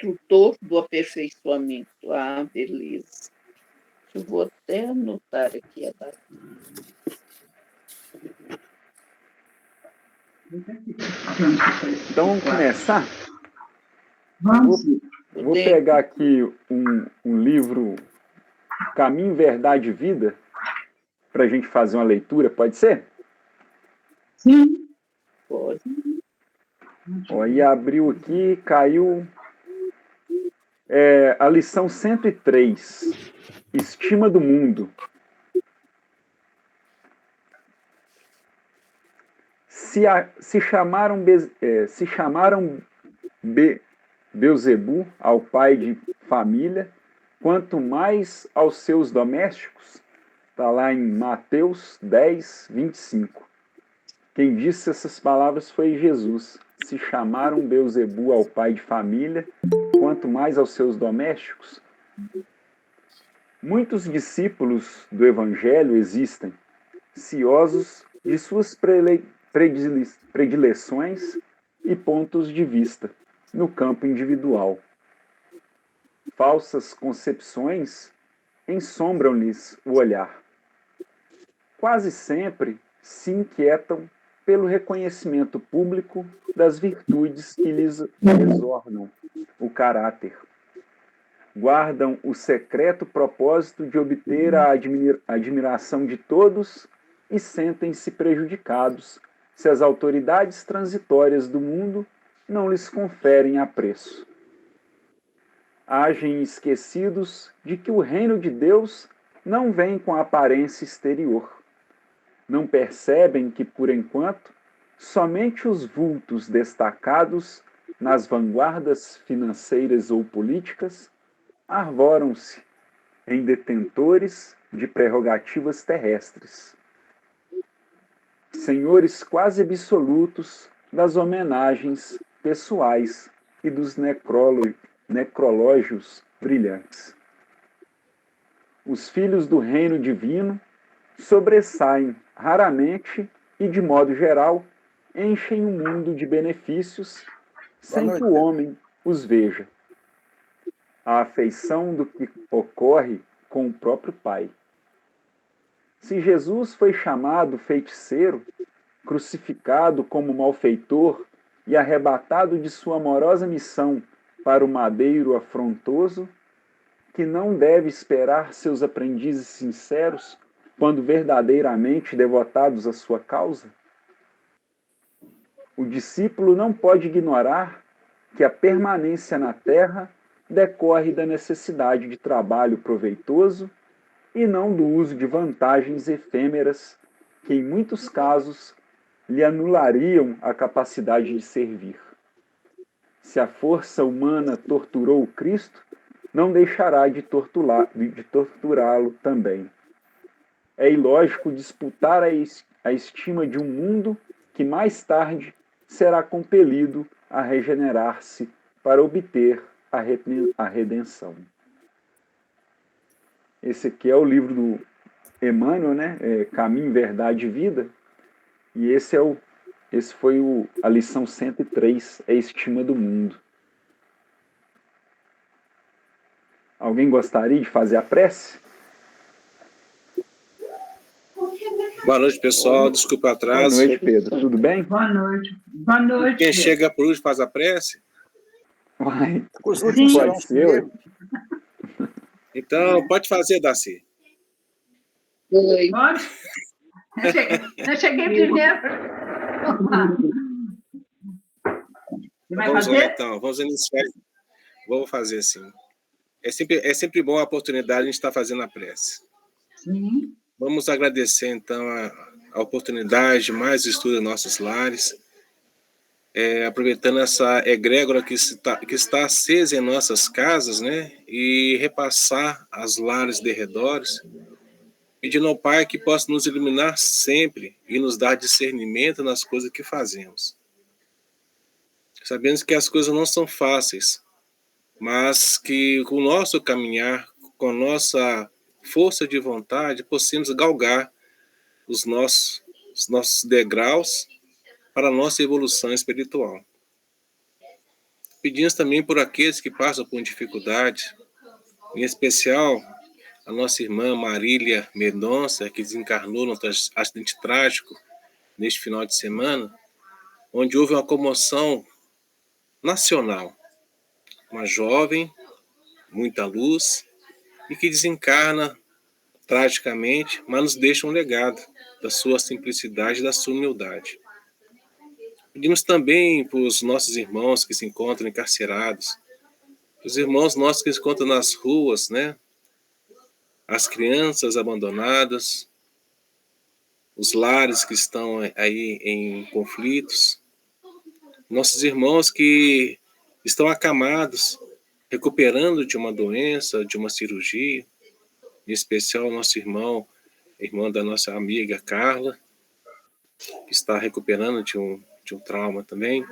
construtor do aperfeiçoamento. Ah, beleza. Eu vou até anotar aqui a data. Então, vamos começar? Vamos. Vou pegar aqui um livro, Caminho, Verdade e Vida, para a gente fazer uma leitura, pode ser? Sim. Pode. Aí abriu aqui, caiu a lição 103, Estima do Mundo. Se chamaram Beelzebu ao pai de família, quanto mais aos seus domésticos. Está lá em Mateus 10, 25. Quem disse essas palavras foi Jesus. Se chamaram Beelzebu ao pai de família, quanto mais aos seus domésticos. Muitos discípulos do Evangelho existem, ciosos de suas predileções e pontos de vista no campo individual. Falsas concepções ensombram-lhes o olhar. Quase sempre se inquietam pelo reconhecimento público das virtudes que lhes exornam o caráter. Guardam o secreto propósito de obter a admiração de todos e sentem-se prejudicados se as autoridades transitórias do mundo não lhes conferem apreço. Agem esquecidos de que o reino de Deus não vem com aparência exterior. Não percebem que, por enquanto, somente os vultos destacados nas vanguardas financeiras ou políticas arvoram-se em detentores de prerrogativas terrestres. Senhores quase absolutos das homenagens pessoais e dos necrológios brilhantes. Os filhos do reino divino sobressaem raramente e, de modo geral, enchem o mundo de benefícios sem que o homem os veja. A afeição do que ocorre com o próprio Pai. Se Jesus foi chamado feiticeiro, crucificado como malfeitor e arrebatado de sua amorosa missão para o madeiro afrontoso, que não deve esperar seus aprendizes sinceros quando verdadeiramente devotados à sua causa? O discípulo não pode ignorar que a permanência na terra decorre da necessidade de trabalho proveitoso e não do uso de vantagens efêmeras que, em muitos casos, lhe anulariam a capacidade de servir. Se a força humana torturou o Cristo, não deixará de torturá-lo também. É ilógico disputar a estima de um mundo que mais será compelido a regenerar-se para obter a redenção. Esse aqui é o livro do Emmanuel, né? Caminho, Verdade e Vida. E esse foi a lição 103, a estima do mundo. Alguém gostaria de fazer a prece? Boa noite, pessoal. Desculpa o atraso. Boa noite, Pedro. Tudo bem? Boa noite. Boa noite. Quem chega por último faz a prece? Vai. Os últimos serão Pode os ser, ué. Então, pode fazer, Darcy. Oi. Pode? Eu cheguei primeiro. Você vai Vamos fazer? lá, então. Vamos iniciar. Vou fazer assim. É sempre bom a oportunidade de a gente estar fazendo a prece. Sim. Vamos agradecer, então, a oportunidade de mais estudo em nossos lares, aproveitando essa egrégora que está acesa em nossas casas, né? E repassar as lares de redores, pedindo ao Pai que possa nos iluminar sempre e nos dar discernimento nas coisas que fazemos. Sabemos que as coisas não são fáceis, mas que com o nosso caminhar, com a nossa força de vontade, possamos galgar os nossos degraus para a nossa evolução espiritual. Pedimos também por aqueles que passam por dificuldade, em especial a nossa irmã Marília Mendonça, que desencarnou num acidente trágico neste final de semana, onde houve uma comoção nacional. Uma jovem, muita luz, e que desencarna tragicamente, mas nos deixa um legado da sua simplicidade e da sua humildade. Pedimos também para os nossos irmãos que se encontram encarcerados, os irmãos nossos que se encontram nas ruas, né? As crianças abandonadas, os lares que estão aí em conflitos, nossos irmãos que estão acamados, recuperando de uma doença, de uma cirurgia, em especial o nosso irmão da nossa amiga Carla, que está recuperando de um trauma também.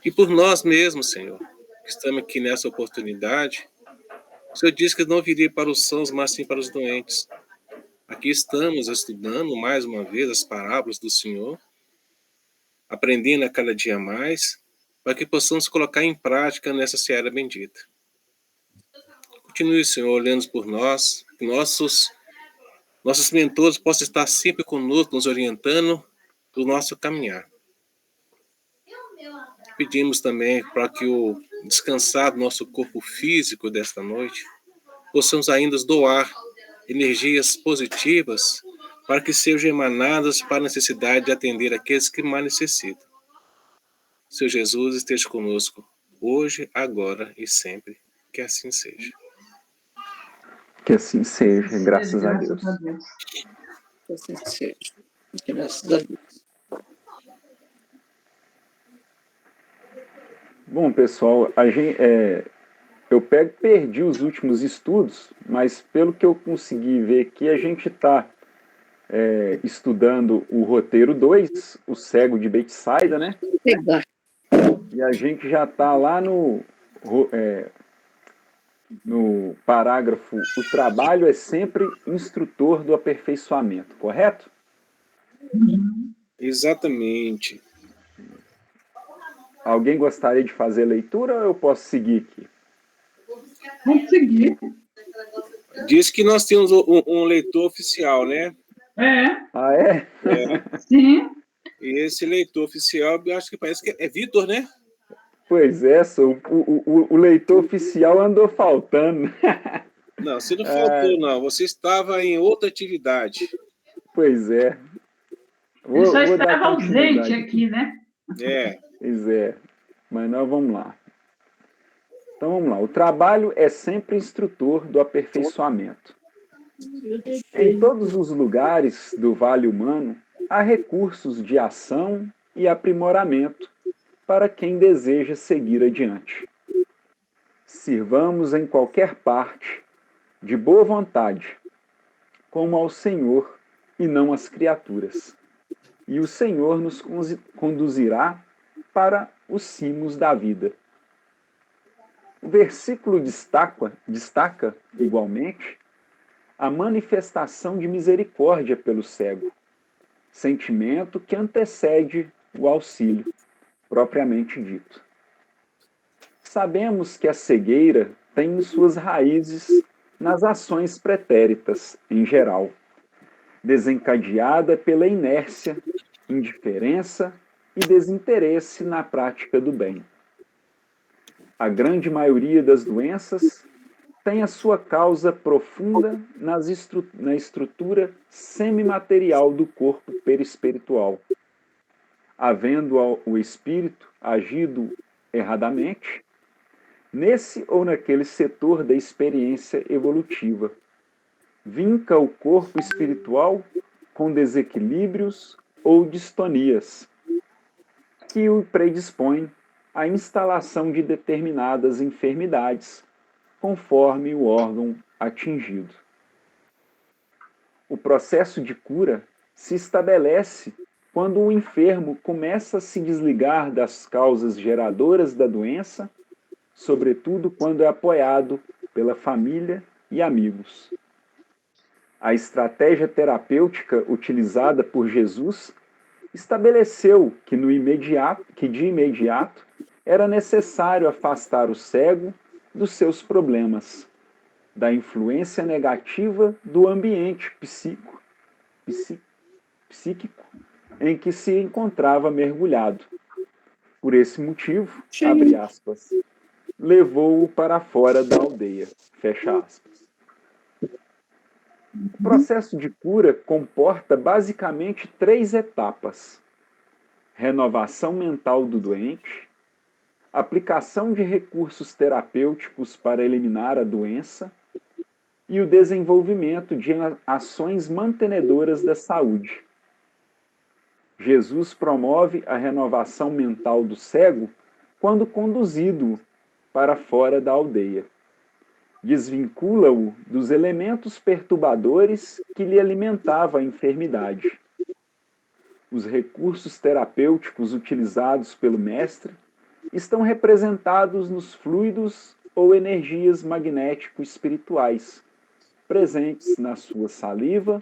E por nós mesmos, Senhor, que estamos aqui nessa oportunidade, o Senhor disse que não viria para os sãos, mas sim para os doentes. Aqui estamos estudando mais uma vez as parábolas do Senhor, aprendendo a cada dia mais, para que possamos colocar em prática nessa seara bendita. Continue, Senhor, olhando por nós, que nossos mentores possam estar sempre conosco, nos orientando do nosso caminhar. Pedimos também para que o descansar do nosso corpo físico desta noite, possamos ainda doar energias positivas para que sejam emanadas para a necessidade de atender aqueles que mais necessitam. Senhor Jesus esteja conosco hoje, agora e sempre. Que assim seja. Que assim seja, graças a Deus. Que assim seja. Graças a Deus. Bom, pessoal, eu perdi os últimos estudos, mas pelo que eu consegui ver aqui, a gente está estudando o roteiro 2, o Cego de Betsaida, né? E a gente já está lá no parágrafo: o trabalho é sempre instrutor do aperfeiçoamento, correto? Exatamente. Alguém gostaria de fazer a leitura ou eu posso seguir aqui? Vamos seguir. Diz que nós temos um leitor oficial, né? Ah, é? Sim. E esse leitor oficial, eu acho que parece que é Vitor, né? Pois é, o leitor oficial andou faltando. Não, você não faltou, não. Você estava em outra atividade. Pois é. Ele só estava ausente aqui, né? Pois é. Mas nós vamos lá. Então vamos lá. O trabalho é sempre instrutor do aperfeiçoamento. Em todos os lugares do vale humano, há recursos de ação e aprimoramento para quem deseja seguir adiante. Sirvamos em qualquer parte, de boa vontade, como ao Senhor e não às criaturas. E o Senhor nos conduzirá para os cimos da vida. O versículo destaca, igualmente, a manifestação de misericórdia pelo cego, sentimento que antecede o auxílio, propriamente dito. Sabemos que a cegueira tem suas raízes nas ações pretéritas, em geral, desencadeada pela inércia, indiferença e desinteresse na prática do bem. A grande maioria das doenças tem a sua causa profunda na estrutura semimaterial do corpo perispiritual. Havendo o espírito agido erradamente, nesse ou naquele setor da experiência evolutiva, vinca o corpo espiritual com desequilíbrios ou distonias, que o predispõem à instalação de determinadas enfermidades, conforme o órgão atingido. O processo de cura se estabelece quando o enfermo começa a se desligar das causas geradoras da doença, sobretudo quando é apoiado pela família e amigos. A estratégia terapêutica utilizada por Jesus estabeleceu que de imediato era necessário afastar o cego dos seus problemas, da influência negativa do ambiente psíquico em que se encontrava mergulhado. Por esse motivo, abre aspas, levou-o para fora da aldeia, fecha aspas. O processo de cura comporta basicamente 3 etapas: renovação mental do doente, aplicação de recursos terapêuticos para eliminar a doença e o desenvolvimento de ações mantenedoras da saúde. Jesus promove a renovação mental do cego quando conduzido para fora da aldeia. Desvincula-o dos elementos perturbadores que lhe alimentavam a enfermidade. Os recursos terapêuticos utilizados pelo mestre estão representados nos fluidos ou energias magnético-espirituais, presentes na sua saliva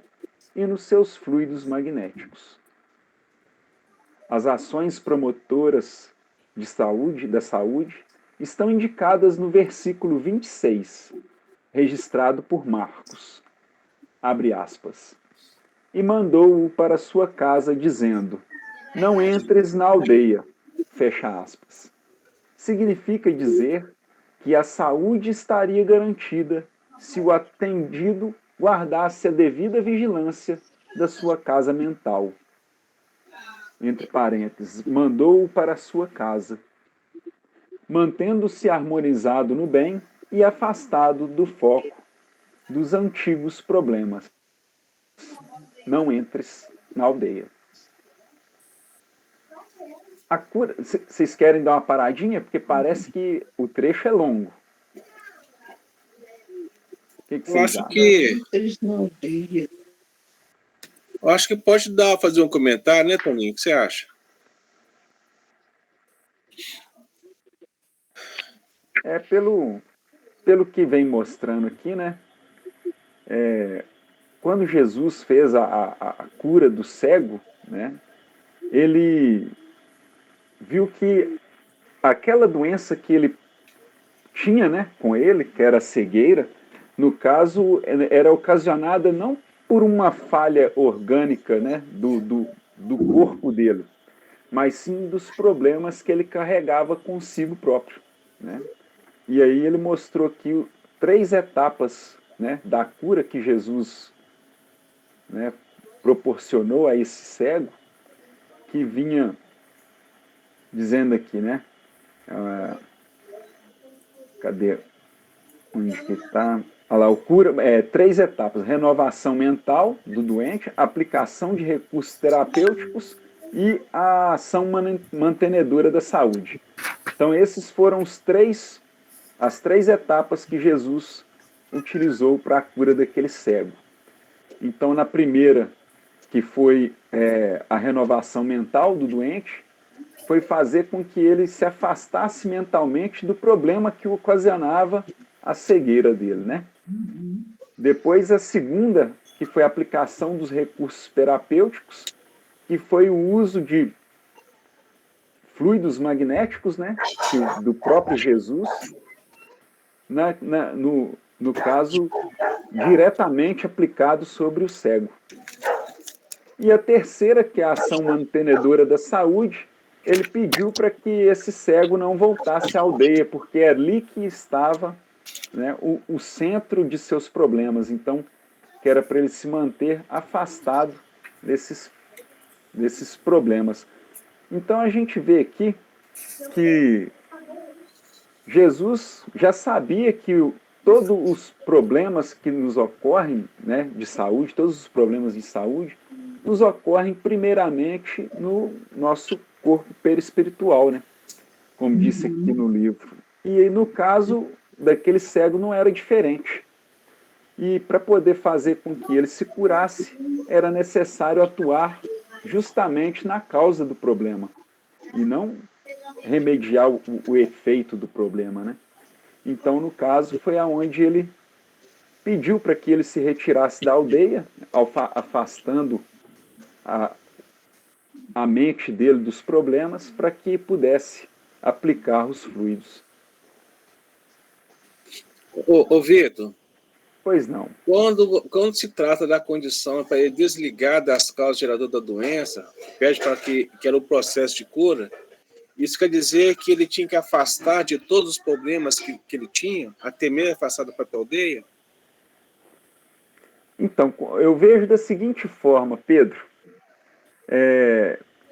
e nos seus fluidos magnéticos. As ações promotoras da saúde estão indicadas no versículo 26, registrado por Marcos. Abre aspas. E mandou-o para sua casa, dizendo: não entres na aldeia. Fecha aspas. Significa dizer que a saúde estaria garantida se o atendido guardasse a devida vigilância da sua casa mental. Entre parênteses, mandou-o para a sua casa, mantendo-se harmonizado no bem e afastado do foco dos antigos problemas. Não entres na aldeia. A cura, vocês querem dar uma paradinha? Porque parece que o trecho é longo. O que vocês acham? Eu acho que pode fazer um comentário, né, Toninho? O que você acha? Pelo que vem mostrando aqui, né? Quando Jesus fez a cura do cego, né? Ele viu que aquela doença que ele tinha, né, com ele, que era a cegueira, no caso, era ocasionada não por uma falha orgânica, né, do corpo dele, mas sim dos problemas que ele carregava consigo próprio, né? E aí ele mostrou aqui 3 etapas, né, da cura que Jesus, né, proporcionou a esse cego, que vinha dizendo aqui, né? Cadê? Onde que está? Olha lá, o cura, 3 etapas: renovação mental do doente, aplicação de recursos terapêuticos e a ação mantenedora da saúde. Então, esses foram as 3 etapas que Jesus utilizou para a cura daquele cego. Então, na primeira, que foi a renovação mental do doente, foi fazer com que ele se afastasse mentalmente do problema que ocasionava a cegueira dele, né? Depois, a segunda, que foi a aplicação dos recursos terapêuticos, que foi o uso de fluidos magnéticos, né, do próprio Jesus, no caso, diretamente aplicado sobre o cego. E a terceira, que é a ação mantenedora da saúde, ele pediu para que esse cego não voltasse à aldeia, porque é ali que estava, né, o centro de seus problemas. Então, que era para ele se manter afastado desses problemas. Então, a gente vê aqui que Jesus já sabia que todos os problemas que nos ocorrem, né, de saúde, todos os problemas de saúde, nos ocorrem primeiramente no nosso corpo perispiritual, né? Como disse aqui no livro. E no caso daquele cego não era diferente. E para poder fazer com que ele se curasse, era necessário atuar justamente na causa do problema, e não remediar o efeito do problema, né? Então, no caso, foi aonde ele pediu para que ele se retirasse da aldeia, afastando a mente dele dos problemas, para que pudesse aplicar os fluidos. Ô Vitor, pois não. Quando se trata da condição para ele desligar das causas geradoras da doença, pede para que era o processo de cura, isso quer dizer que ele tinha que afastar de todos os problemas que ele tinha, até mesmo afastar da própria aldeia? Então, eu vejo da seguinte forma, Pedro.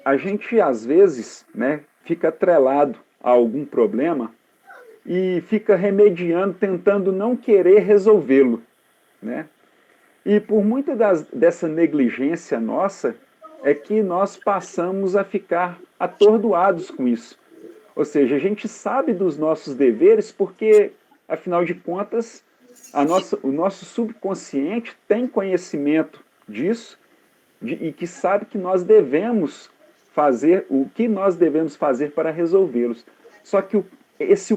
A gente, às vezes, né, fica atrelado a algum problema e fica remediando, tentando não querer resolvê-lo, né? E por muita dessa negligência nossa, é que nós passamos a ficar atordoados com isso. Ou seja, a gente sabe dos nossos deveres porque, afinal de contas, o nosso subconsciente tem conhecimento disso e que sabe que nós devemos fazer o que nós devemos fazer para resolvê-los. Só que o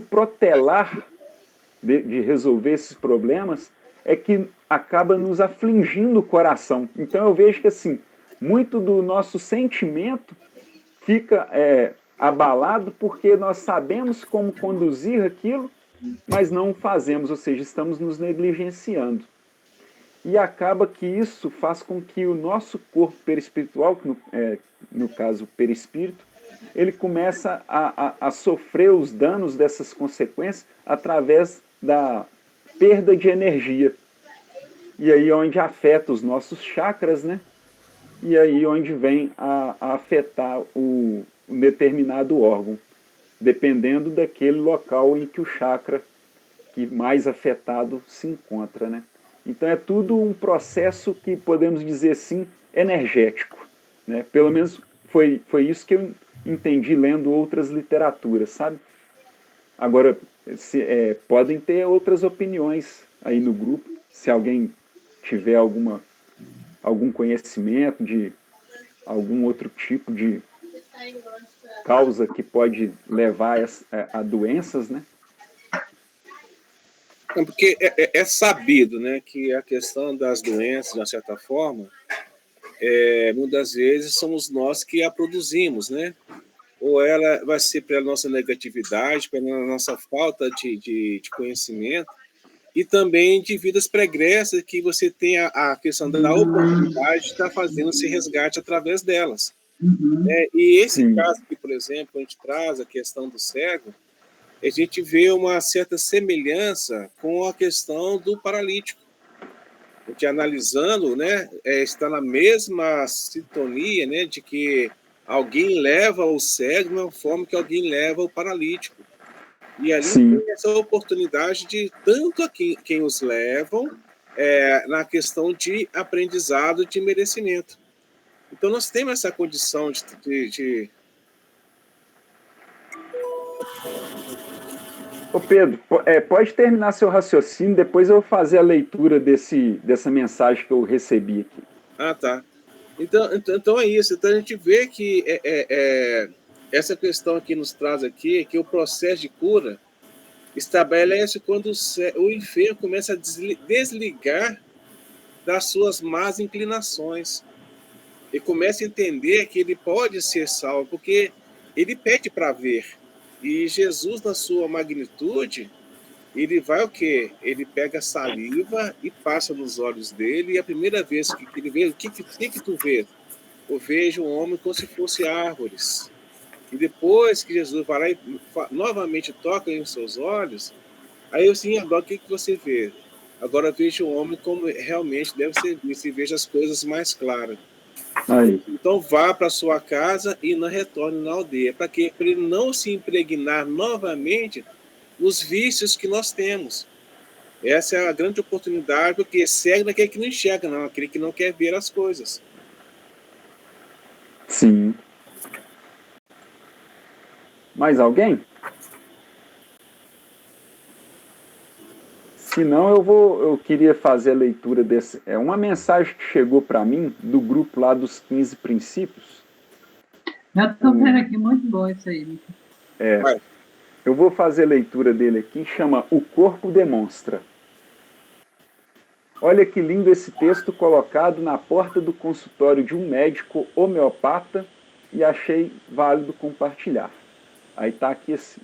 protelar de resolver esses problemas é que acaba nos afligindo o coração. Então eu vejo que assim, muito do nosso sentimento fica abalado porque nós sabemos como conduzir aquilo, mas não o fazemos, ou seja, estamos nos negligenciando. E acaba que isso faz com que o nosso corpo perispiritual, no caso o perispírito, ele começa a sofrer os danos dessas consequências através da perda de energia. E aí onde afeta os nossos chakras, né? E aí onde vem a afetar um determinado órgão, dependendo daquele local em que o chakra que mais afetado se encontra, né? Então é tudo um processo que podemos dizer assim, energético, né? Pelo menos foi isso que eu entendi lendo outras literaturas, sabe? Agora, podem ter outras opiniões aí no grupo, se alguém tiver algum conhecimento de algum outro tipo de causa que pode levar a doenças, né? Porque é sabido, né, que a questão das doenças, de uma certa forma, muitas vezes somos nós que a produzimos, né? Ou ela vai ser pela nossa negatividade, pela nossa falta de conhecimento, e também de vidas pregressas que você tem a questão da oportunidade de estar fazendo esse resgate através delas. E esse Sim. caso aqui, por exemplo, a gente traz a questão do cego, a gente vê uma certa semelhança com a questão do paralítico. A gente analisando, né, está na mesma sintonia, né, de que alguém leva o cego da mesma forma que alguém leva o paralítico. E ali Sim. tem essa oportunidade de tanto quem os levam na questão de aprendizado, de merecimento. Então nós temos essa condição de... Ô Pedro, pode terminar seu raciocínio, depois eu vou fazer a leitura dessa mensagem que eu recebi aqui. Ah, tá. Então é isso. Então a gente vê que essa questão aqui nos traz aqui, que o processo de cura estabelece quando o enfermo começa a desligar das suas más inclinações e começa a entender que ele pode ser salvo, porque ele pede para ver. E Jesus, na sua magnitude, ele vai o quê? Ele pega saliva e passa nos olhos dele, e a primeira vez que ele vê, o que tu vê? Eu vejo um homem como se fosse árvores. E depois que Jesus vai lá e novamente toca em seus olhos, aí eu assim, agora o que você vê? Agora vejo o homem como realmente deve ser visto, e vejo as coisas mais claras. Aí. Então vá para sua casa e não retorne na aldeia. Para quê? Para ele não se impregnar novamente nos vícios que nós temos. Essa é a grande oportunidade, porque cego não é aquele que não enxerga, não, aquele que não quer ver as coisas. Sim. Mais alguém? Se não, eu queria fazer a leitura desse. É uma mensagem que chegou para mim do grupo lá dos 15 princípios. Eu estou vendo aqui, muito bom isso aí. Eu vou fazer a leitura dele aqui, chama O Corpo Demonstra. Olha que lindo esse texto colocado na porta do consultório de um médico homeopata e achei válido compartilhar. Aí está aqui assim.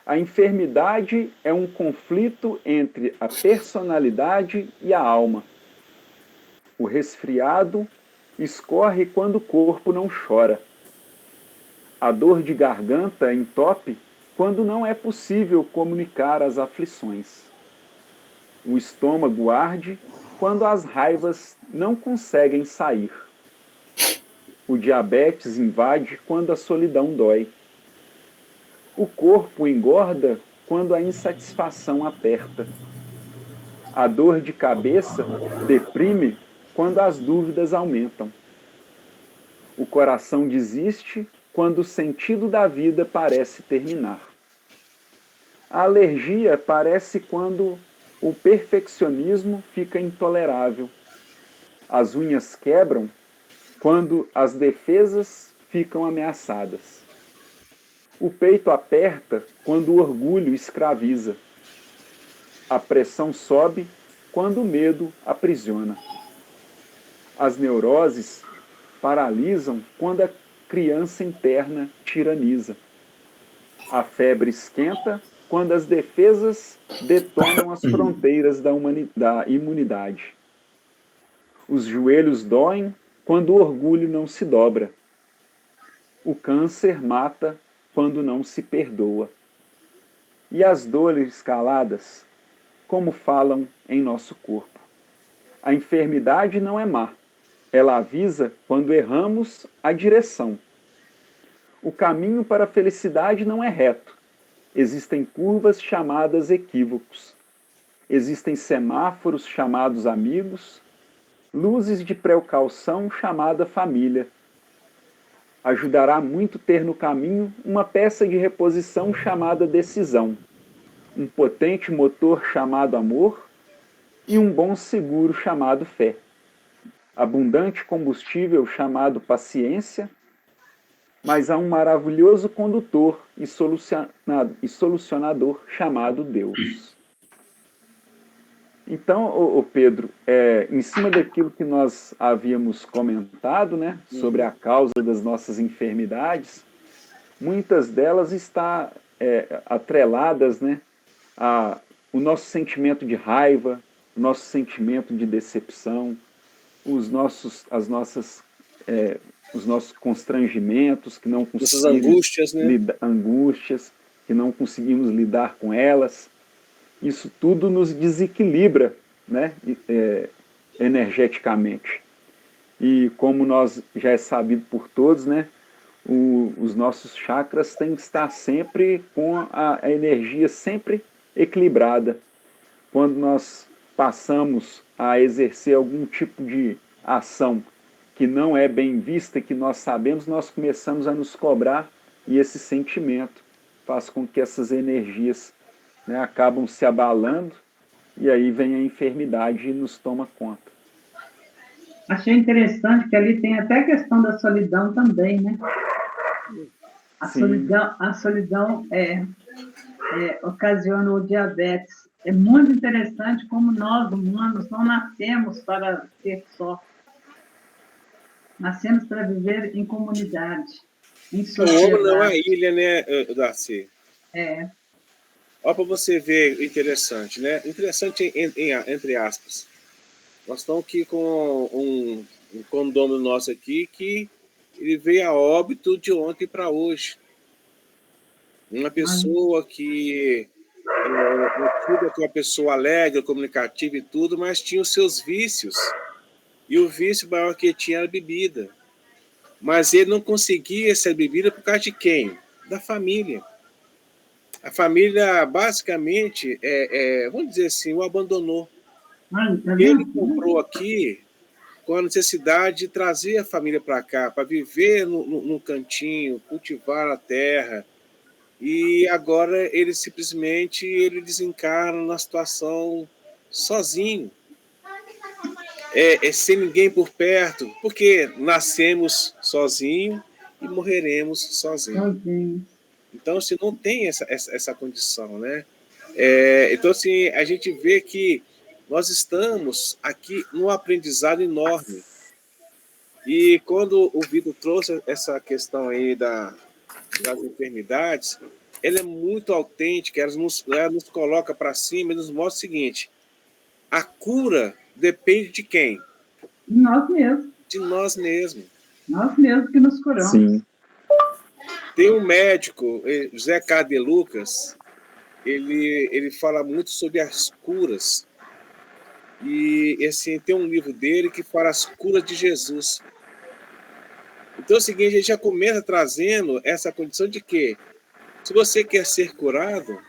A enfermidade é um conflito entre a personalidade e a alma. O resfriado escorre quando o corpo não chora. A dor de garganta entope quando não é possível comunicar as aflições. O estômago arde quando as raivas não conseguem sair. O diabetes invade quando a solidão dói. O corpo engorda quando a insatisfação aperta. A dor de cabeça deprime quando as dúvidas aumentam. O coração desiste quando o sentido da vida parece terminar. A alergia aparece quando o perfeccionismo fica intolerável. As unhas quebram quando as defesas ficam ameaçadas. O peito aperta quando o orgulho escraviza. A pressão sobe quando o medo aprisiona. As neuroses paralisam quando a criança interna tiraniza. A febre esquenta quando as defesas detonam as fronteiras da imunidade. Os joelhos doem quando o orgulho não se dobra. O câncer mata quando não se perdoa. E as dores caladas, como falam em nosso corpo. A enfermidade não é má. Ela avisa quando erramos a direção. O caminho para a felicidade não é reto. Existem curvas chamadas equívocos. Existem semáforos chamados amigos, luzes de precaução chamada família. Ajudará muito ter no caminho uma peça de reposição chamada decisão, um potente motor chamado amor e um bom seguro chamado fé. Abundante combustível chamado paciência, mas há um maravilhoso condutor e solucionador chamado Deus. Então, Pedro, em cima daquilo que nós havíamos comentado, né, sobre a causa das nossas enfermidades, muitas delas estão atreladas, né, o nosso sentimento de raiva, o nosso sentimento de decepção, os nossos constrangimentos, que não conseguimos angústias, né? angústias, que não conseguimos lidar com elas. Isso tudo nos desequilibra, né, energeticamente. E como já é sabido por todos, né, os nossos chakras têm que estar sempre com a energia sempre equilibrada. Quando nós passamos a exercer algum tipo de ação que não é bem vista, que nós sabemos, nós começamos a nos cobrar, e esse sentimento faz com que essas energias, né, acabam se abalando, e aí vem a enfermidade e nos toma conta. Achei interessante que ali tem até a questão da solidão também, né? A solidão ocasiona o diabetes. É muito interessante como nós, humanos, não nascemos para ser só. Nascemos para viver em comunidade, em sociedade. O homem não é ilha, né, Darcy? É. Olha para você ver, interessante, né? Interessante entre aspas. Nós estamos aqui com um condômino nosso aqui que ele veio a óbito de ontem para hoje. Uma pessoa que é uma pessoa alegre, comunicativa e tudo, mas tinha os seus vícios. E o vício maior que ele tinha era a bebida. Mas ele não conseguia essa bebida por causa de quem? Da família. A família, basicamente, vamos dizer assim, o abandonou. Ele comprou aqui com a necessidade de trazer a família para cá, para viver no cantinho, cultivar a terra. E agora ele simplesmente desencarna na situação sozinho. Sem ninguém por perto, porque nascemos sozinhos e morreremos sozinhos. Então, assim, não tem essa condição, né? Então, assim, a gente vê que nós estamos aqui num aprendizado enorme. E quando o Vitor trouxe essa questão aí das enfermidades, ela é muito autêntica, ela nos coloca para cima e nos mostra o seguinte: a cura depende de quem? De nós mesmos. De nós mesmos. Nós mesmos que nos curamos. Sim. Tem um médico, José Carlos de Lucas, ele fala muito sobre as curas. E assim, tem um livro dele que fala as curas de Jesus. Então é o seguinte, a gente já começa trazendo essa condição de que, se você quer ser curado,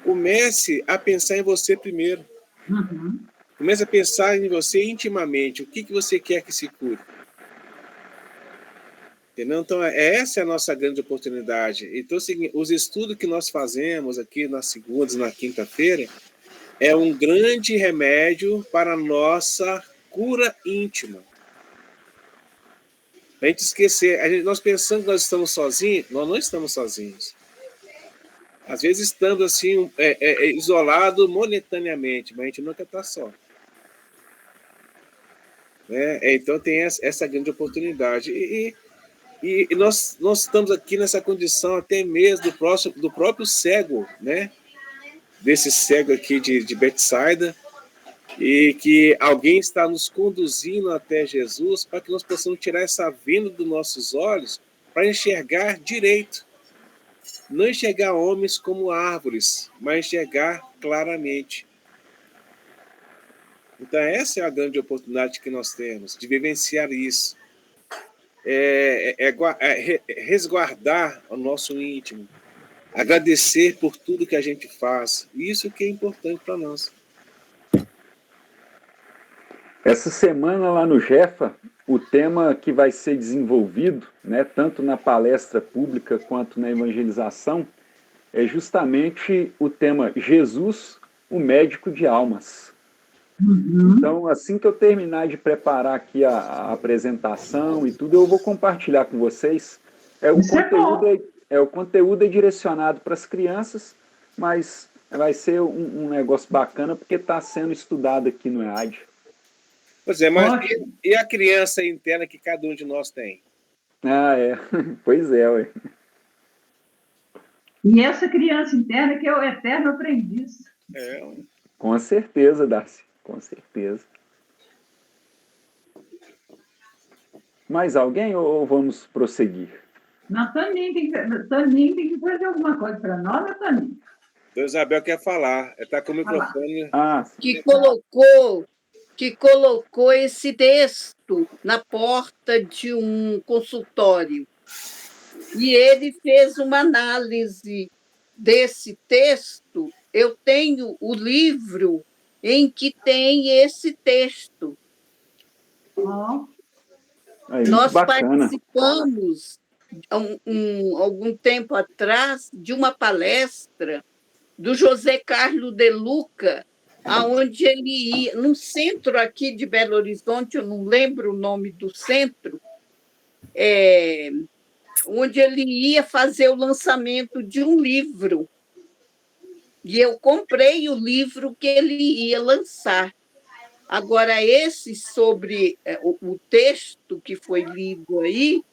comece a pensar em você primeiro. Uhum. Comece a pensar em você intimamente. O que você quer que se cure? Entendeu? Então, essa é a nossa grande oportunidade. Então, é o seguinte, os estudos que nós fazemos aqui nas segundas e na quinta-feira é um grande remédio para a nossa cura íntima. A gente esquecer, nós pensamos que nós estamos sozinhos, nós não estamos sozinhos. Às vezes estamos assim, isolados momentaneamente, mas a gente nunca está só. Né? Então tem essa grande oportunidade. E nós estamos aqui nessa condição até mesmo do próprio cego, né? Desse cego aqui de Betsaida, e que alguém está nos conduzindo até Jesus para que nós possamos tirar essa venda dos nossos olhos para enxergar direito. Não enxergar homens como árvores, mas enxergar claramente. Então essa é a grande oportunidade que nós temos, de vivenciar isso. Resguardar o nosso íntimo, agradecer por tudo que a gente faz. Isso que é importante para nós. Essa semana lá no Jefa, o tema que vai ser desenvolvido, né, tanto na palestra pública quanto na evangelização, é justamente o tema Jesus, o médico de almas. Uhum. Então, assim que eu terminar de preparar aqui a apresentação e tudo, eu vou compartilhar com vocês. O conteúdo é direcionado para as crianças, mas vai ser um negócio bacana porque está sendo estudado aqui no EAD. Pois é, mas e a criança interna que cada um de nós tem? Ah, é. Pois é, ué. E essa criança interna que é o eterno aprendiz. Com certeza, Darcy. Com certeza. Mais alguém ou vamos prosseguir? Não, Toninho tem que fazer alguma coisa para nós, né, Toninho? Então, Isabel quer falar. Está com o microfone. Que colocou esse texto na porta de um consultório. E ele fez uma análise desse texto. Eu tenho o livro em que tem esse texto. Nós participamos, algum tempo atrás, de uma palestra do José Carlos de Lucas, aonde ele ia, num centro aqui de Belo Horizonte, eu não lembro o nome do centro, onde ele ia fazer o lançamento de um livro. E eu comprei o livro que ele ia lançar. Agora, esse sobre o texto que foi lido aí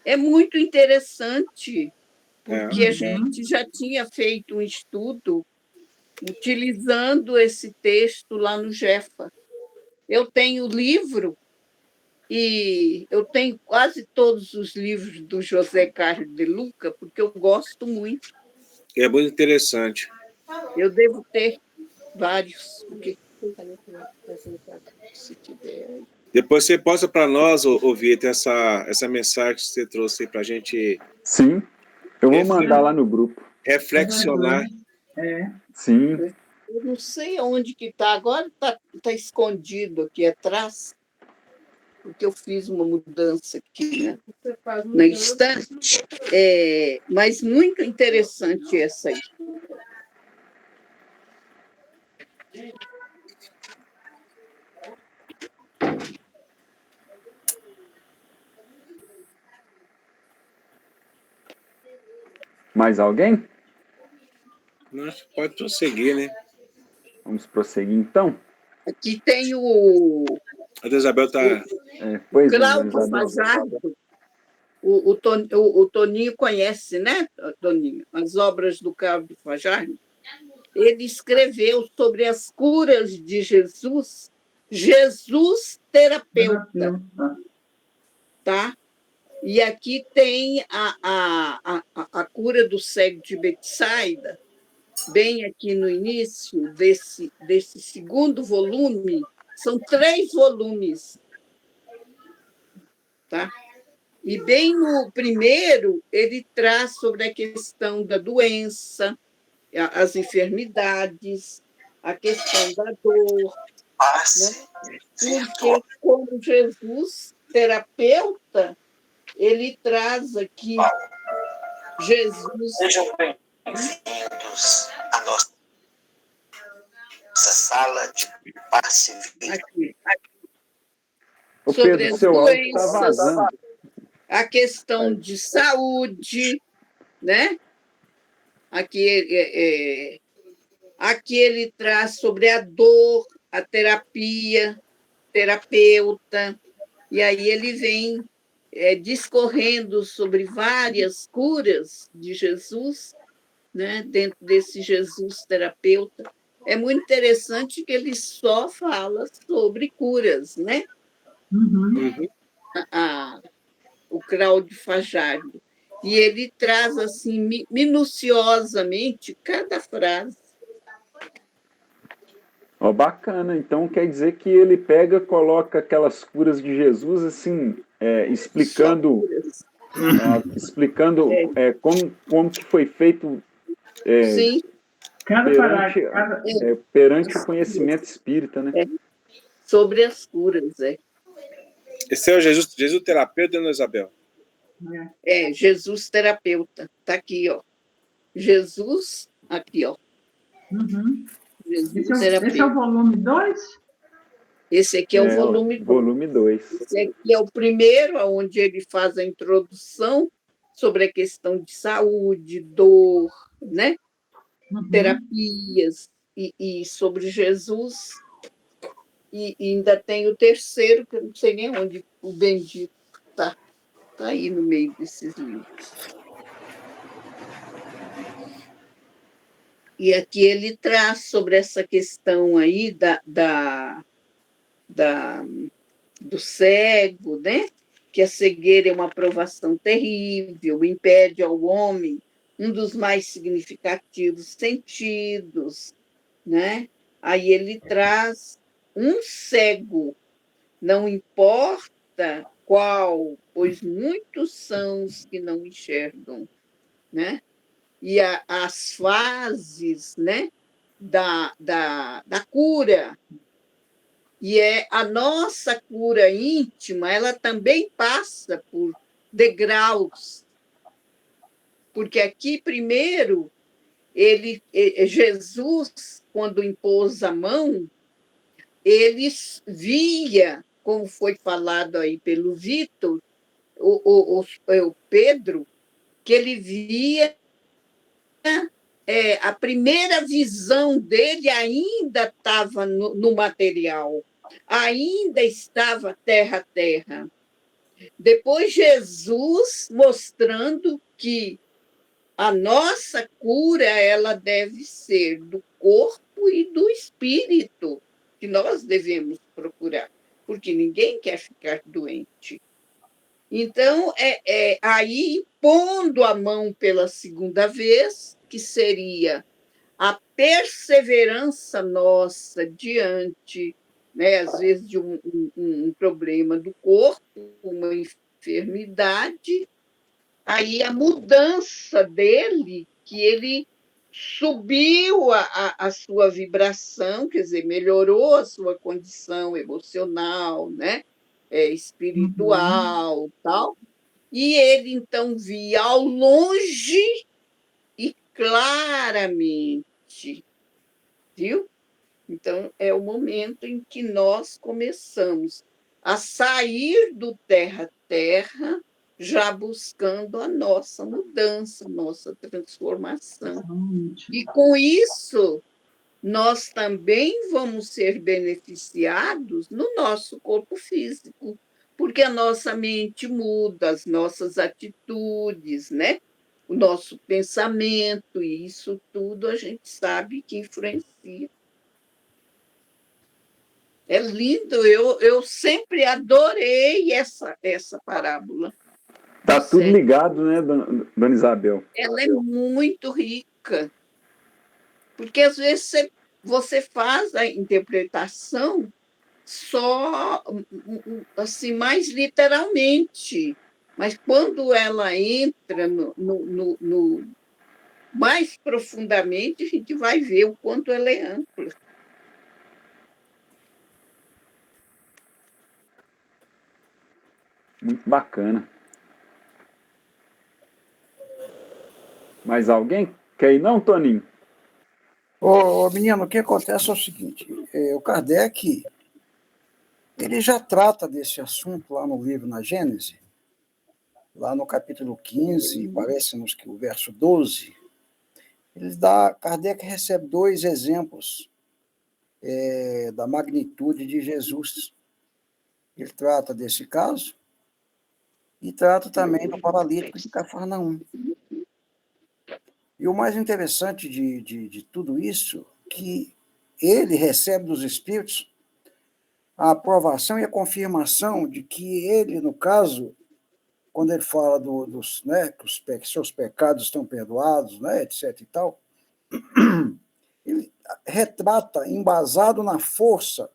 é muito interessante, porque a gente já tinha feito um estudo utilizando esse texto lá no Jefa. Eu tenho o livro e eu tenho quase todos os livros do José Carlos de Lucas, porque eu gosto muito. É muito interessante. Eu devo ter vários. Se tiver. Depois você posta para nós, Vitor, essa mensagem que você trouxe para a gente. Sim, eu vou mandar lá no grupo. Reflexionar. Sim. Eu não sei onde que está, agora está escondido aqui atrás, porque eu fiz uma mudança aqui, né? Na estante. Mas muito interessante essa aí. Mais alguém? Nós pode prosseguir, né? Vamos prosseguir, então? Aqui tem o... A Isabel está... Glauco Fajardo. o Toninho conhece, né, Toninho? As obras do Cláudio Fajardo. Ele escreveu sobre as curas de Jesus, Jesus terapeuta, tá? E aqui tem a cura do cego de Betsaida, bem aqui no início desse segundo volume. São 3 volumes, tá? E bem no primeiro, ele traz sobre a questão da doença, as enfermidades, a questão da dor, né? Porque, como Jesus, terapeuta, ele traz aqui Jesus. Sejam bem-vindos à nossa sala de passe. Aqui, Ô, sobre Pedro, as seu áudio está doenças, vazando. a questão de saúde, né? Aqui, aqui ele traz sobre a dor, a terapia, terapeuta, e aí ele vem discorrendo sobre várias curas de Jesus, né? Dentro desse Jesus terapeuta. É muito interessante que ele só fala sobre curas, né? O Cláudio Fajardo. E ele traz assim minuciosamente cada frase. Ó, bacana. Então quer dizer que ele pega, coloca aquelas curas de Jesus assim, explicando, como que foi feito Sim, Cada perante, parágrafo, perante o conhecimento espírita, né? sobre as curas. Esse é o Jesus terapeuta, Dona Isabel? Jesus terapeuta. Está aqui, ó. Jesus, aqui, ó. Jesus terapeuta. Esse é o volume 2? Esse aqui é o volume 2. Volume 2. Esse aqui é o primeiro, onde ele faz a introdução sobre a questão de saúde, dor, né? Terapias, e sobre Jesus. E ainda tem o terceiro, que eu não sei nem onde o bendito está. Está aí no meio desses livros. E aqui ele traz sobre essa questão aí do cego, né? Que a cegueira é uma provação terrível, impede ao homem um dos mais significativos sentidos, né? Aí ele traz um cego, não importa qual, pois muitos são os que não enxergam, né? E as fases, né, da cura. E a nossa cura íntima, ela também passa por degraus. Porque aqui, primeiro, Jesus, quando impôs a mão, ele via, como foi falado aí pelo Vitor, o Pedro, que ele via a primeira visão dele ainda estava no material, ainda estava terra a terra. Depois, Jesus mostrando que a nossa cura ela deve ser do corpo e do espírito, que nós devemos procurar, porque ninguém quer ficar doente. Então, aí, pondo a mão pela segunda vez, que seria a perseverança nossa diante, né, às vezes, de um problema do corpo, uma enfermidade, aí a mudança dele, que ele subiu a sua vibração, quer dizer, melhorou a sua condição emocional, né, espiritual, tal, e ele, então, via ao longe e claramente, viu? Então, é o momento em que nós começamos a sair do terra-terra, já buscando a nossa mudança, nossa transformação. E, com isso, nós também vamos ser beneficiados no nosso corpo físico, porque a nossa mente muda, as nossas atitudes, né? O nosso pensamento, e isso tudo a gente sabe que influencia. É lindo, eu sempre adorei essa parábola. Tá tudo ligado, né, dona Isabel? Ela é muito rica, porque às vezes você faz a interpretação só assim mais literalmente, mas quando ela entra no mais profundamente, a gente vai ver o quanto ela é ampla. Muito bacana. Mais alguém? Quer ir não, Toninho? Menino, o que acontece é o seguinte, o Kardec, ele já trata desse assunto lá no livro, na Gênese, lá no capítulo 15, parece-nos que o verso 12, Kardec recebe 2 exemplos da magnitude de Jesus. Ele trata desse caso e trata também do paralítico de Cafarnaum. E o mais interessante de tudo isso, que ele recebe dos Espíritos a aprovação e a confirmação de que ele, no caso, quando ele fala que seus pecados estão perdoados, né, etc. e tal, ele retrata, embasado na força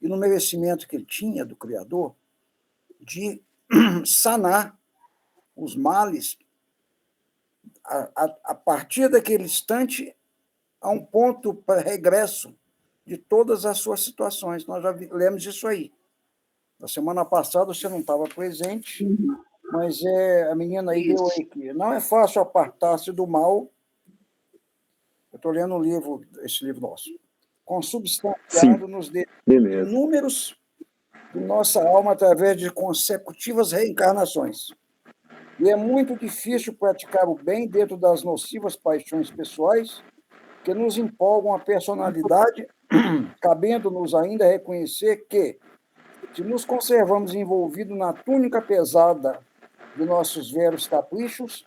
e no merecimento que ele tinha do Criador, de sanar os males a partir daquele instante a um ponto para regresso de todas as suas situações. Nós já lemos isso aí. Na semana passada você não estava presente, mas a menina aí deu aí que não é fácil apartar-se do mal. Eu estou lendo esse livro nosso. Consubstanciado nos números de nossa alma através de consecutivas reencarnações. E é muito difícil praticar o bem dentro das nocivas paixões pessoais que nos empolgam a personalidade, cabendo-nos ainda reconhecer que, se nos conservamos envolvidos na túnica pesada de nossos velhos caprichos,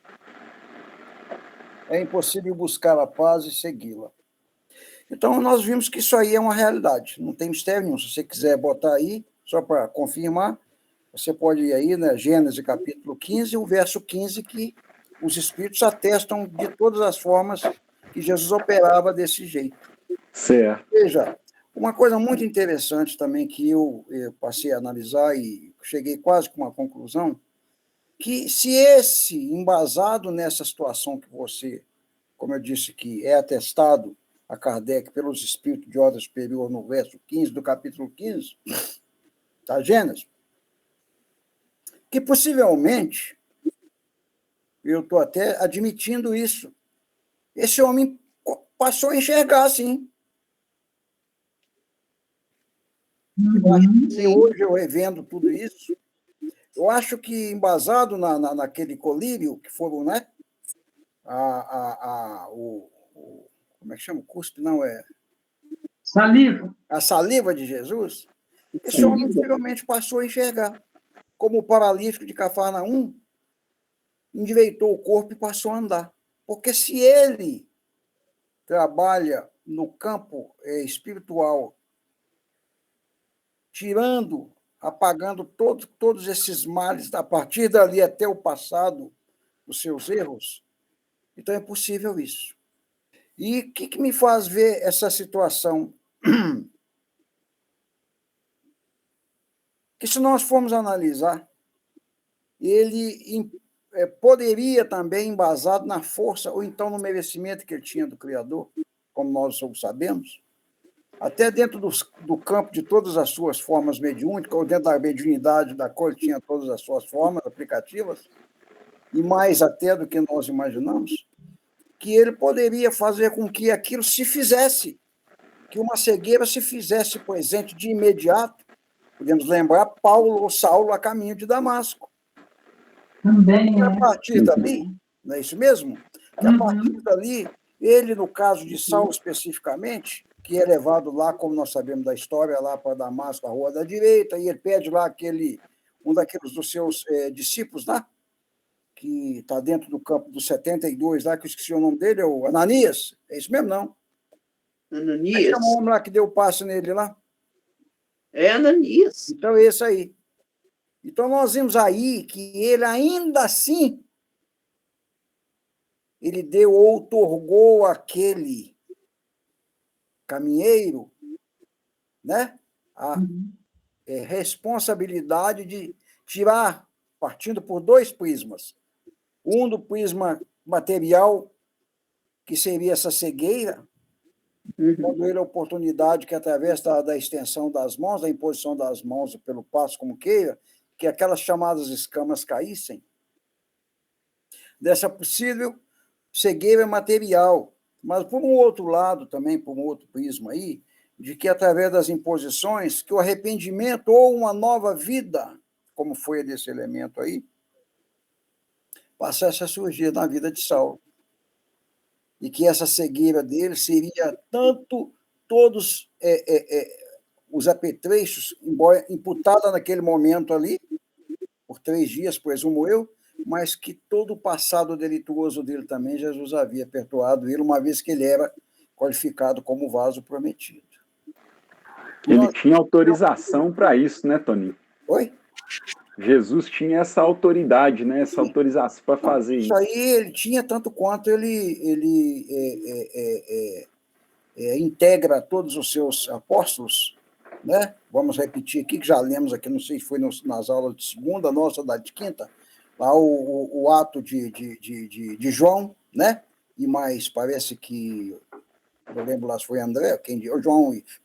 é impossível buscar a paz e segui-la. Então, nós vimos que isso aí é uma realidade, não tem mistério nenhum. Se você quiser botar aí, só para confirmar, você pode ir aí, né, Gênesis capítulo 15, o verso 15, que os Espíritos atestam de todas as formas que Jesus operava desse jeito. Certo. Veja, uma coisa muito interessante também que eu passei a analisar e cheguei quase com uma conclusão, que se embasado nessa situação que você, como eu disse, que é atestado a Kardec pelos Espíritos de ordem superior no verso 15 do capítulo 15, da Gênesis, que possivelmente, eu estou até admitindo isso, esse homem passou a enxergar, sim. E hoje, eu revendo tudo isso, eu acho que, embasado naquele colírio, que foram, né? Como é que chama? O cuspe, não é? Saliva. A saliva de Jesus, esse homem possivelmente passou a enxergar. Como o paralítico de Cafarnaum endireitou o corpo e passou a andar. Porque se ele trabalha no campo espiritual, apagando todos esses males, a partir dali até o passado, os seus erros, então é possível isso. E o que me faz ver essa situação? Que se nós formos analisar, ele poderia também, embasado na força ou então no merecimento que ele tinha do Criador, como nós sabemos, até dentro do campo de todas as suas formas mediúnicas, ou dentro da mediunidade da qual ele tinha todas as suas formas aplicativas, e mais até do que nós imaginamos, que ele poderia fazer com que aquilo se fizesse, que uma cegueira se fizesse presente de imediato. Podemos lembrar Paulo ou Saulo a caminho de Damasco. Também. E a partir dali, não é isso mesmo? Que a partir dali, ele, no caso de Saulo especificamente, que é levado lá, como nós sabemos da história, lá para Damasco, a rua da direita, e ele pede lá um daqueles dos seus discípulos lá, que está dentro do campo dos 72 lá, que eu esqueci o nome dele, é o Ananias. É isso mesmo, não? Ananias. É o homem lá que deu o passe nele lá. É Ananias. Então, é esse aí. Então, nós vimos aí que ele, ainda assim, ele deu, outorgou aquele caminheiro, né, a responsabilidade de tirar, partindo por dois prismas. Um do prisma material, que seria essa cegueira, dando ele a oportunidade que, através da extensão das mãos, da imposição das mãos pelo passo como queira, que aquelas chamadas escamas caíssem, dessa possível cegueira material. Mas, por um outro lado, também, por um outro prisma aí, de que, através das imposições, que o arrependimento ou uma nova vida, como foi desse elemento aí, passasse a surgir na vida de Saulo. E que essa cegueira dele seria tanto todos os apetrechos, embora imputada naquele momento ali, por 3 dias, presumo eu, mas que todo o passado delituoso dele também, Jesus havia perdoado ele, uma vez que ele era qualificado como vaso prometido. Ele tinha autorização para isso, né, Toninho? Oi? Jesus tinha essa autoridade, né, essa autorização para fazer isso. Isso aí ele tinha, tanto quanto ele integra todos os seus apóstolos, né? Vamos repetir aqui, que já lemos aqui, não sei se foi nas aulas de segunda, nossa, da de quinta, lá o ato de João, né? E mais, parece que, eu lembro lá se foi André,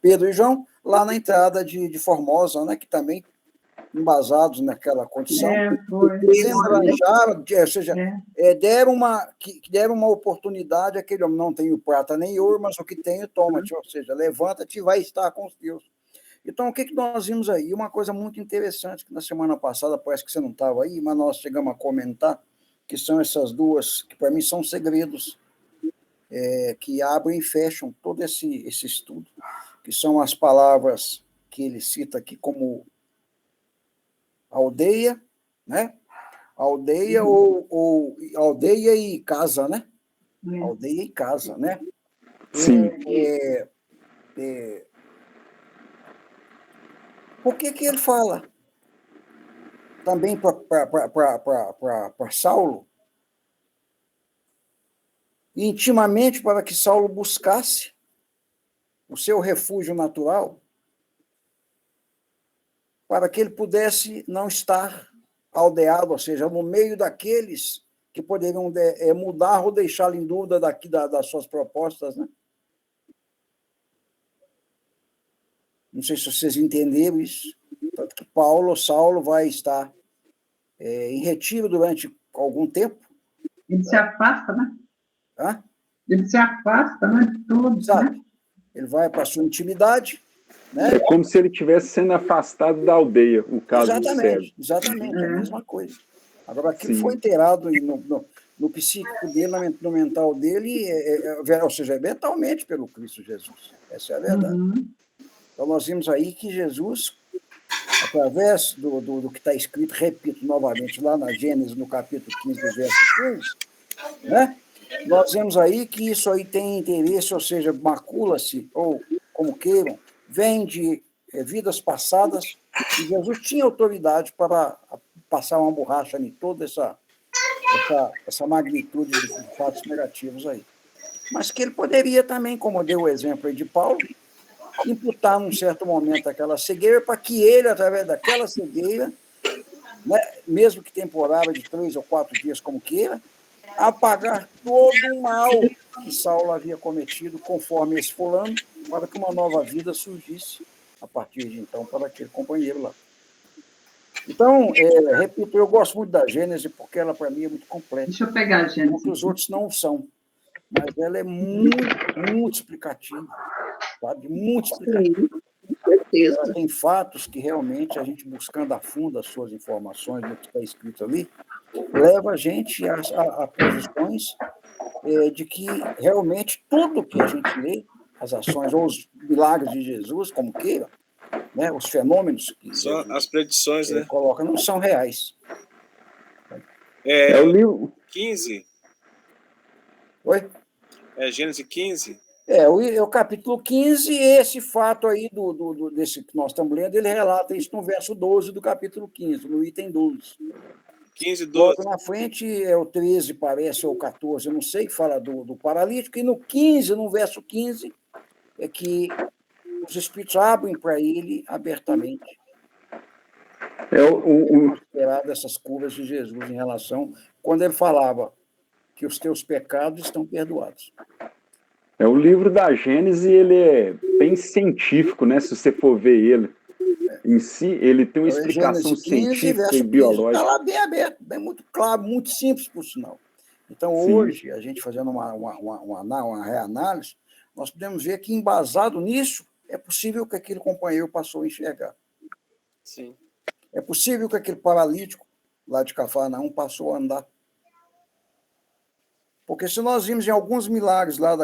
Pedro e João, lá na entrada de Formosa, né? Que também embasados naquela condição, desentrajaram, ou seja, deram uma oportunidade àquele homem, não tenho prata nem ouro, mas o que tenho, toma-te, ou seja, levanta-te e vai estar com os teus. Então, o que nós vimos aí? Uma coisa muito interessante, que na semana passada, parece que você não estava aí, mas nós chegamos a comentar, que são essas duas, que para mim são segredos, que abrem e fecham todo esse estudo, que são as palavras que ele cita aqui como aldeia, né? Aldeia ou aldeia e casa, né? Aldeia e casa, né? Sim. Por que ele fala também para Saulo, intimamente para que Saulo buscasse o seu refúgio natural, para que ele pudesse não estar aldeado, ou seja, no meio daqueles que poderiam mudar ou deixá-lo em dúvida das suas propostas, né? Não sei se vocês entenderam isso. Tanto que Saulo vai estar em retiro durante algum tempo. Ele se afasta, né? Hã? Ele se afasta, né, de tudo. Exato. Né? Ele vai para a sua intimidade. Né? É como se ele estivesse sendo afastado da aldeia, o caso do cego. Exatamente, é a mesma coisa. Agora, aquilo Sim. foi inteirado no psíquico dele, no mental dele, ou seja, mentalmente pelo Cristo Jesus. Essa é a verdade. Então, nós vimos aí que Jesus, através do que está escrito, repito novamente, lá na Gênesis, no capítulo 15, do verso 15, né? Nós vemos aí que isso aí tem interesse, ou seja, macula-se, ou como queiram, vem de vidas passadas, e Jesus tinha autoridade para passar uma borracha em toda essa magnitude de fatos negativos aí. Mas que ele poderia também, como deu o exemplo aí de Paulo, imputar num certo momento aquela cegueira, para que ele, através daquela cegueira, né, mesmo que temporária de 3 ou 4 dias, como queira, apagar todo o mal que Saulo havia cometido, conforme esse fulano, para que uma nova vida surgisse a partir de então para aquele companheiro lá. Então, repito, eu gosto muito da Gênese, porque ela, para mim, é muito completa. Deixa eu pegar a Gênese. Porque os outros não são. Mas ela é muito, muito explicativa. Sabe? Muito explicativa. Com certeza. Ela tem fatos que, realmente, a gente buscando a fundo as suas informações, do que está escrito ali, leva a gente a posições de que, realmente, tudo que a gente lê, as ações ou os milagres de Jesus, como queira, né? Os fenômenos que Só as predições, né? coloca não são reais. É o livro. 15. Oi? É Gênesis 15. O capítulo 15, esse fato aí desse que nós estamos lendo, ele relata isso no verso 12 do capítulo 15, no item 12. 15, 12. Logo na frente, o 13, parece, ou 14, eu não sei, que fala do paralítico, e no 15, no verso 15, é que os Espíritos abrem para ele abertamente essas curas de Jesus em relação, quando ele falava que os teus pecados estão perdoados. O livro da Gênesis, ele é bem científico, né? Se você for ver ele em si, ele tem uma explicação Gênesis 15, científica verso e 15, biológica. está lá bem aberto, bem muito claro, muito simples, por sinal. Então, Sim. hoje, a gente fazendo uma reanálise, nós podemos ver que, embasado nisso, é possível que aquele companheiro passou a enxergar. Sim. É possível que aquele paralítico lá de Cafarnaum passou a andar. Porque se nós vimos em alguns milagres lá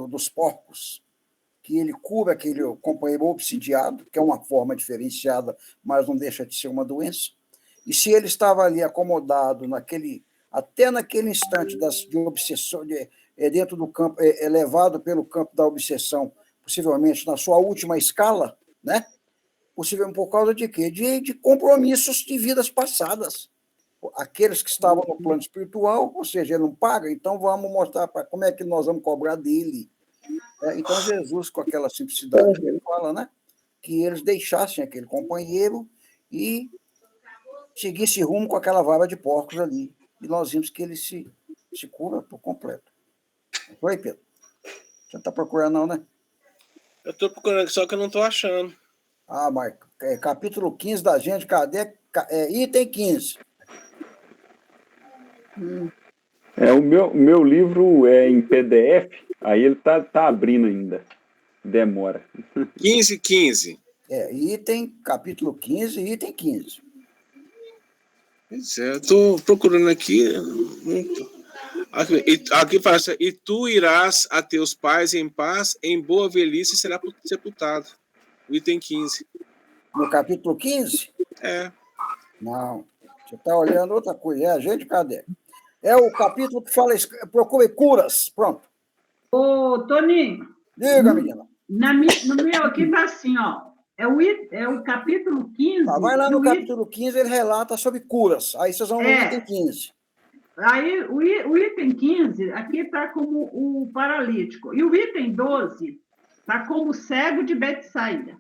dos porcos, que ele cura aquele companheiro obsidiado, que é uma forma diferenciada, mas não deixa de ser uma doença, e se ele estava ali acomodado até naquele instante de obsessão, dentro do campo, elevado pelo campo da obsessão, possivelmente na sua última escala, né? Possivelmente por causa de quê? De compromissos de vidas passadas. Aqueles que estavam no plano espiritual, ou seja, ele não paga, então vamos mostrar como é que nós vamos cobrar dele. Então, Jesus, com aquela simplicidade, ele fala, né? Que eles deixassem aquele companheiro e seguissem rumo com aquela vara de porcos ali. E nós vimos que ele se cura por completo. Oi, Pedro? Você não está procurando, não, né? Eu estou procurando, só que eu não estou achando. Marco, capítulo 15 da gente, cadê? Item 15. O meu livro é em PDF, aí ele tá abrindo ainda. Demora. 15. Capítulo 15, item 15. Pois é, eu estou procurando aqui. Aqui fala assim, e tu irás a teus pais em paz, em boa velhice e será sepultado. O item 15. No capítulo 15? Não. Você está olhando outra coisa. É a gente, cadê? É o capítulo que fala, procure curas. Pronto. Ô, Toninho. Diga, menina. No meu aqui está assim, ó. É o capítulo 15. Vai lá no capítulo 15, ele relata sobre curas. Aí vocês vão no item 15. Aí o item 15, aqui está como o paralítico. E o item 12 está como o cego de Betsaida.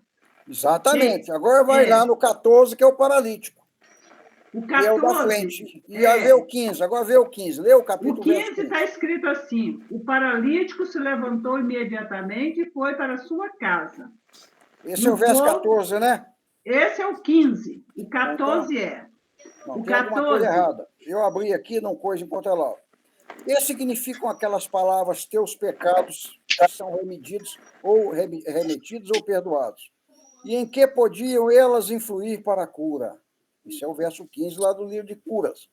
Exatamente. Agora vai lá no 14, que é o paralítico. O 14, é o da frente. E aí vê o 15. Agora vê o 15. Lê o capítulo 15. O 15 está escrito assim: o paralítico se levantou imediatamente e foi para a sua casa. Esse é o verso 14, né? Esse é o 15. O 14 Não, tem alguma coisa errada. Eu abri aqui, não coisa enquanto lá. E significam aquelas palavras, teus pecados são remedidos ou perdoados. E em que podiam elas influir para a cura? Esse é o verso 15 lá do livro de curas.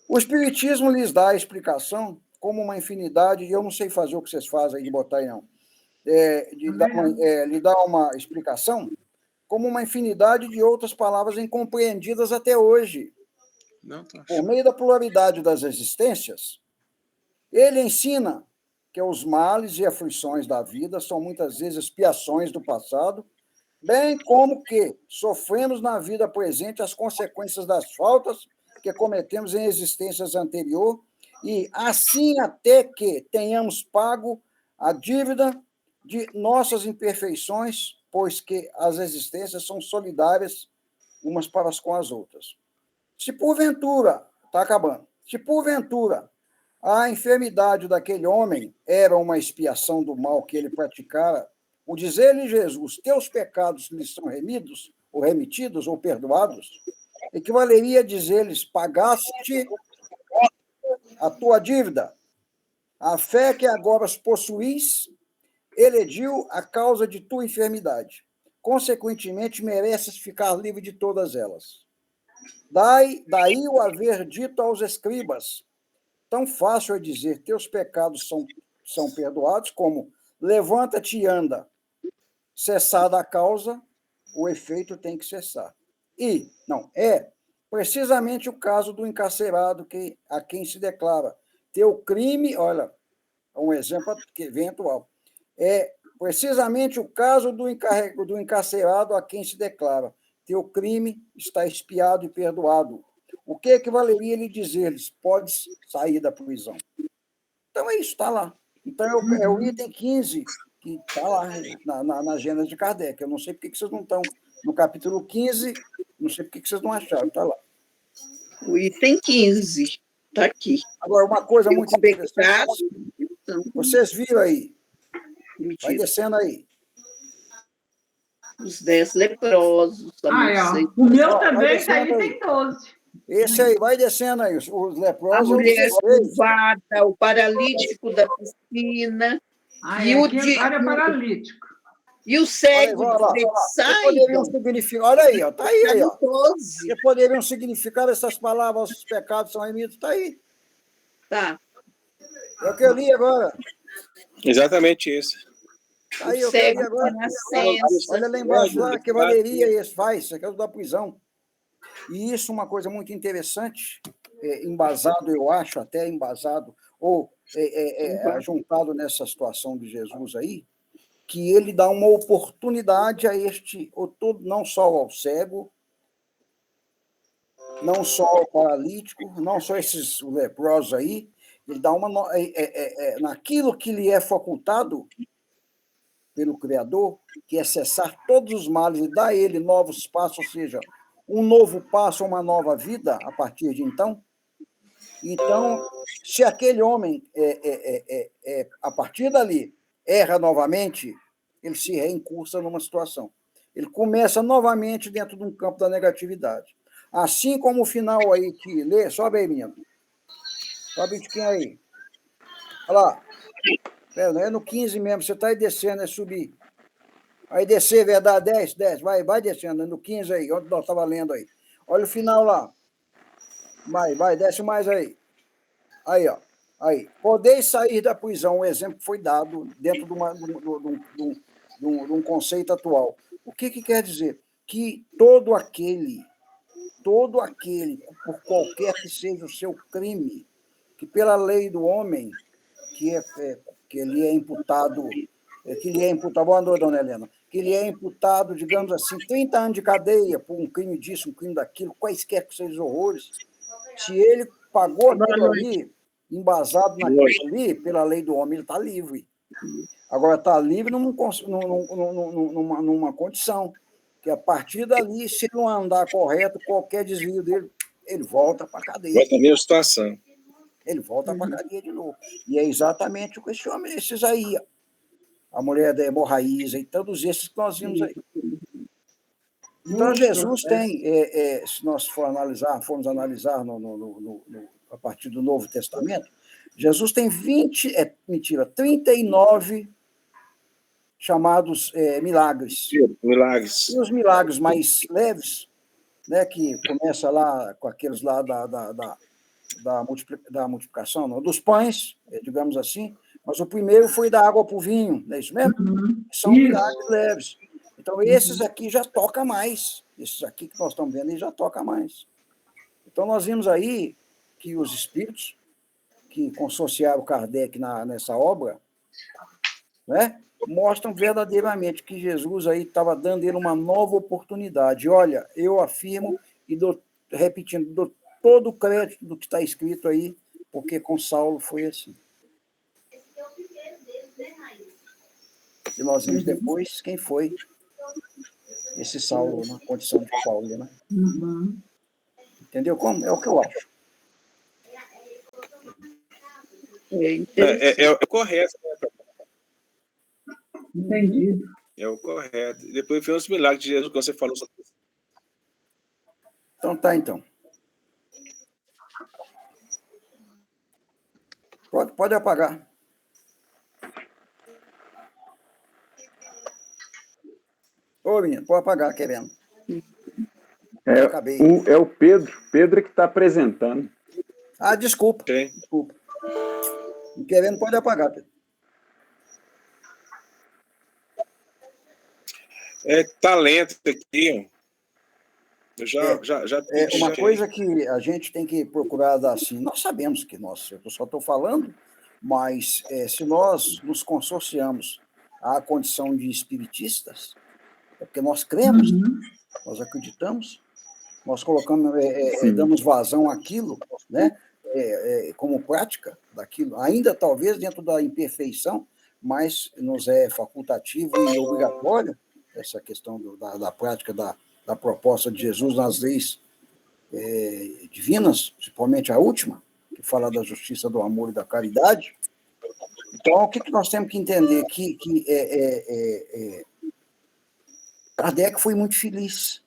O Espiritismo lhes dá a explicação como uma infinidade, e eu não sei fazer o que vocês fazem aí de botar aí, não. Lhe dá uma explicação como uma infinidade de outras palavras incompreendidas até hoje. Por meio da pluralidade das existências, ele ensina que os males e aflições da vida são muitas vezes expiações do passado, bem como que sofremos na vida presente as consequências das faltas que cometemos em existências anteriores e assim até que tenhamos pago a dívida de nossas imperfeições, pois que as existências são solidárias umas para com as outras. Se porventura, está acabando, se porventura a enfermidade daquele homem era uma expiação do mal que ele praticara, o dizer-lhe Jesus, teus pecados lhes são remitidos ou perdoados, equivaleria a dizer-lhes, pagaste a tua dívida. A fé que agora possuís elediu a causa de tua enfermidade. Consequentemente, mereces ficar livre de todas elas. Daí o haver dito aos escribas, tão fácil é dizer, teus pecados são perdoados, como levanta-te e anda. cessada a causa, o efeito tem que cessar. É precisamente o caso do encarcerado a quem se declara ter o crime, olha, um exemplo que vem atual, é precisamente o caso do encarcerado a quem se declara ter o crime está expiado e perdoado. O que equivaleria ele dizer-lhes? Pode sair da prisão. Então, é isso, está lá. Então, é o item 15 que está lá na agenda de Kardec. Eu não sei por que vocês não estão no capítulo 15, não sei por que vocês não acharam, está lá. O item 15 está aqui. Agora, uma coisa muito interessante. Então, Vocês viram aí? Vai mentira. descendo aí. Os 10 leprosos. O meu também vai está aí, descendo tem 12. Esse aí, vai descendo aí. Os A leprosos, mulher vocês. curvada, o paralítico da piscina. E o Aqui é área paralítico. E o cego de Betsaida. Olha aí, está aí, Está aí. no 12. Você poderiam significar essas palavras, os pecados são remidos, está aí. Tá. É o que eu li agora. Exatamente isso. Está aí, O eu quero cego li agora. de nascença. Olha lá embaixo, lá, que valeria esse, faz, isso aqui é o da prisão. E isso é uma coisa muito interessante, embasado, eu acho, até embasado, ou juntado nessa situação de Jesus aí, que ele dá uma oportunidade a não só ao cego, não só ao paralítico, não só esses leprosos aí, ele dá naquilo que lhe é facultado pelo Criador, que é cessar todos os males e dar a ele novos passos, ou seja, um novo passo, uma nova vida a partir de então. Então, se aquele homem, a partir dali, erra novamente, ele se reincursa numa situação. Ele começa novamente dentro de um campo da negatividade. Assim como o final aí que lê, sobe aí, menino. Sobe de quem aí? Olha lá. Não é no 15 mesmo, você está aí descendo, é subir. Aí descer, verdade, 10, vai descendo, no 15 aí, onde nós estávamos lendo aí. Olha o final lá. Vai, desce mais aí. Aí, ó. Aí. Podeis sair da prisão, um exemplo que foi dado dentro de um conceito atual. O que quer dizer? Que todo aquele, por qualquer que seja o seu crime, que pela lei do homem, que ele é imputado, boa noite, dona Helena, que ele é imputado, digamos assim, 30 anos de cadeia por um crime disso, um crime daquilo, quaisquer que sejam os horrores, se ele pagou aquilo ali, embasado naquilo ali, pela lei do homem, ele está livre. Agora, está livre numa condição, que a partir dali, se ele não andar correto, qualquer desvio dele, ele volta para a cadeia. Volta a mesma situação. Ele volta para a cadeia de novo. E é exatamente o que esse homem, esses aí, a mulher da hemorraíza e todos esses que nós vimos aí. Então, Jesus tem, se nós formos analisar a partir do Novo Testamento, Jesus tem 39 chamados milagres. Milagres. E os milagres mais leves, né, que começa lá com aqueles lá da multiplicação, não, dos pães, digamos assim, mas o primeiro foi da água para o vinho, não é isso mesmo? São milagres leves. Então, esses aqui já toca mais. Esses aqui que nós estamos vendo aí já toca mais. Então, nós vimos aí que os espíritos que consorciaram Kardec nessa obra, né, mostram verdadeiramente que Jesus aí estava dando ele uma nova oportunidade. Olha, eu afirmo e dou todo o crédito do que está escrito aí, porque com Saulo foi assim. E nós vimos depois quem foi esse Saulo na condição de Paulo, né? Entendeu como? É o que eu acho. É o correto, né? Entendi. É o correto. Depois vem os milagres de Jesus, que você falou sobre isso. Então tá, então. Pode apagar. Ô, menino, pode apagar, querendo. É o Pedro que está apresentando. Ah, desculpa. Okay. Desculpa. Querendo, pode apagar, Pedro. talento aqui. Eu já pedi. Uma coisa que a gente tem que procurar dar assim, nós sabemos que eu só estou falando, mas se nós nos consorciamos à condição de espiritistas, é porque nós cremos, nós acreditamos, nós colocamos, damos vazão àquilo, né? Como prática daquilo, ainda talvez dentro da imperfeição, mas nos é facultativo e obrigatório essa questão da prática da proposta de Jesus nas leis divinas, principalmente a última, que fala da justiça, do amor e da caridade. Então, o que nós temos que entender? Que Kardec foi muito feliz.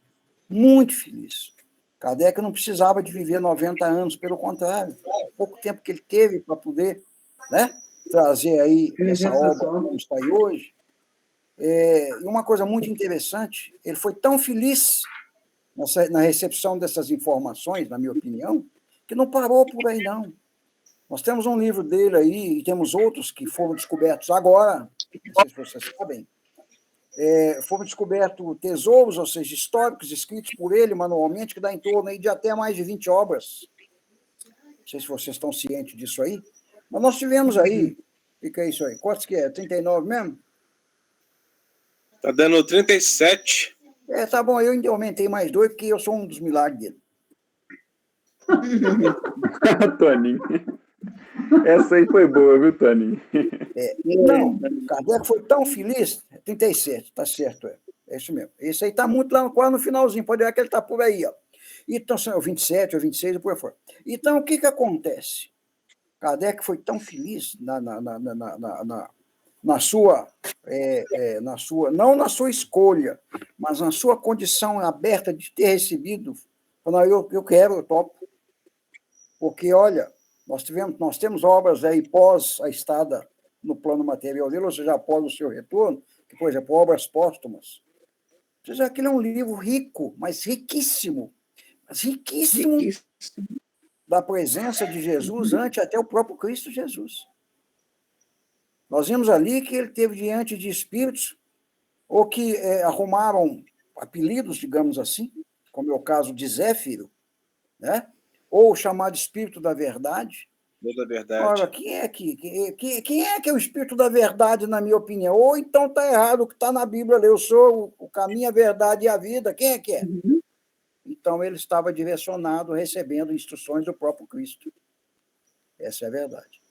Muito feliz. Kardec não precisava de viver 90 anos, pelo contrário. Pouco tempo que ele teve para poder, né, trazer aí essa obra como está aí hoje. E uma coisa muito interessante, ele foi tão feliz na recepção dessas informações, na minha opinião, que não parou por aí, não. Nós temos um livro dele aí, e temos outros que foram descobertos agora, não sei se vocês sabem, foram descobertos tesouros, ou seja, históricos, escritos por ele manualmente, que dá em torno aí de até mais de 20 obras. Não sei se vocês estão cientes disso aí, mas nós tivemos aí, fica é isso aí, quantos que é? 39 mesmo? Está dando 37. Tá bom, eu ainda aumentei mais 2, porque eu sou um dos milagres dele. Toninho. Essa aí foi boa, viu, Toninho? Então, Kardec foi tão feliz, 37, tá certo, é isso mesmo. Esse aí tá muito lá, quase no finalzinho, pode ver que ele tá por aí, ó. Então, são 27 ou 26 e por aí fora. Então, o que acontece? Kardec foi tão feliz na sua, não na sua escolha, mas na sua condição aberta de ter recebido, falando, eu quero, eu topo. Porque, olha, nós temos obras aí pós a estada no plano material dele, ou seja, após o seu retorno, que, por exemplo, obras póstumas. Ou seja, aquele é um livro rico, mas riquíssimo, da presença de Jesus ante até o próprio Cristo Jesus. Nós vimos ali que ele teve diante de espíritos ou que arrumaram apelidos, digamos assim, como é o caso de Zéfiro, né? Ou o chamado Espírito da Verdade. Da verdade. Ora, quem é que é o Espírito da Verdade, na minha opinião? Ou então está errado o que está na Bíblia, eu sou o caminho, a verdade e a vida. Quem é que é? Então, ele estava direcionado, recebendo instruções do próprio Cristo. Essa é a verdade.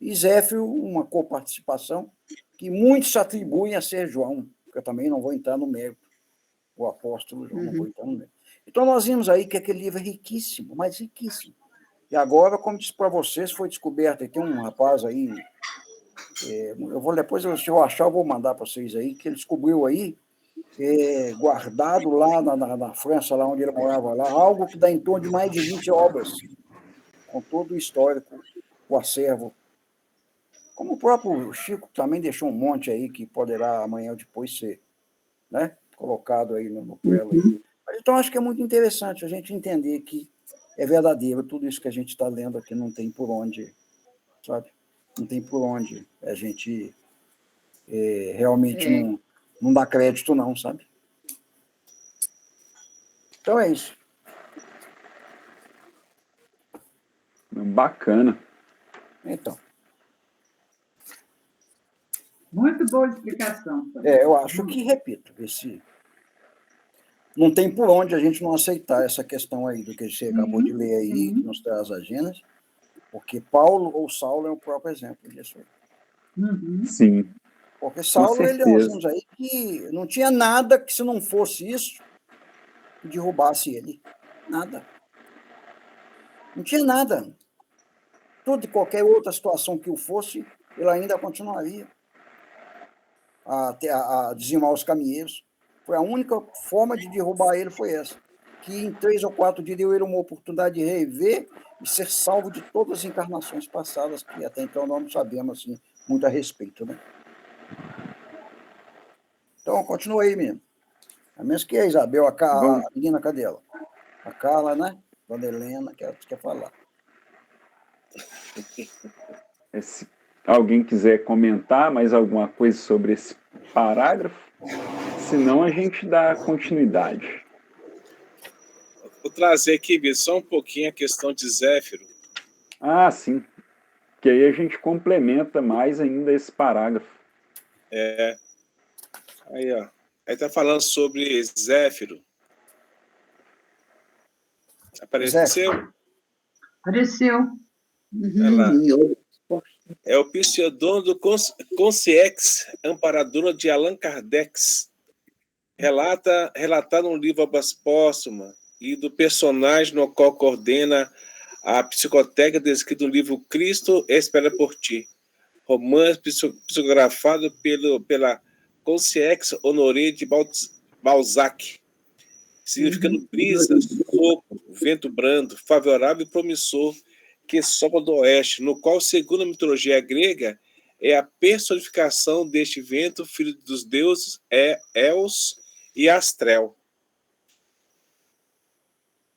E Zéfiro, uma coparticipação que muitos atribuem a ser João, que eu também não vou entrar no mérito. O apóstolo João, não vou entrar no mérito. Então, nós vimos aí que aquele livro é riquíssimo, mas riquíssimo. E agora, como disse para vocês, foi descoberto, e tem um rapaz aí, eu vou depois, se eu achar, eu vou mandar para vocês aí, que ele descobriu aí, guardado lá na França, lá onde ele morava, lá, algo que dá em torno de mais de 20 obras, com todo o histórico, o acervo. Como o próprio Chico também deixou um monte aí, que poderá amanhã ou depois ser, né, colocado aí no prelo aí. Então, acho que é muito interessante a gente entender que é verdadeiro tudo isso que a gente está lendo aqui, não tem por onde, sabe? Não tem por onde a gente realmente não dá crédito, não, sabe? Então, é isso. Bacana. Então. Muito boa explicação. Eu acho que, repito, não tem por onde a gente não aceitar essa questão aí do que você acabou de ler aí, que nos traz a Gênesis, porque Paulo ou Saulo é o próprio exemplo disso aí. Sim. Porque Saulo, ele nós vimos aí que não tinha nada que, se não fosse isso, que derrubasse ele. Nada. Não tinha nada. Tudo e qualquer outra situação que o fosse, ele ainda continuaria a dizimar os caminheiros. Foi a única forma de derrubar ele, foi essa. Que em 3 ou 4 dias deu ele uma oportunidade de rever e ser salvo de todas as encarnações passadas, que até então nós não sabemos assim, muito a respeito, né? Então, continua aí, menino. A menos que a Isabel, a menina, cadê ela? A Carla, né? Dona Helena, que ela quer falar. Se alguém quiser comentar mais alguma coisa sobre esse parágrafo, senão a gente dá continuidade. Vou trazer aqui, Vitor, só um pouquinho a questão de Zéfiro. Ah, sim. Que aí a gente complementa mais ainda esse parágrafo. Aí, ó. Aí tá falando sobre Zéfiro. Apareceu? Apareceu. Olha lá. É o pseudônimo do Consciex Amparadora de Allan Kardec. Relatado no livro Obras Póstumas e do personagem no qual coordena a psicoteca descrita no livro Cristo Espera por Ti. Romance psicografado pela Consciex Honoré de Balzac. Significando brisa, sopro, vento brando, favorável e promissor que sopra do oeste, no qual, segundo a mitologia grega, é a personificação deste vento, filho dos deuses Eos e Astrel.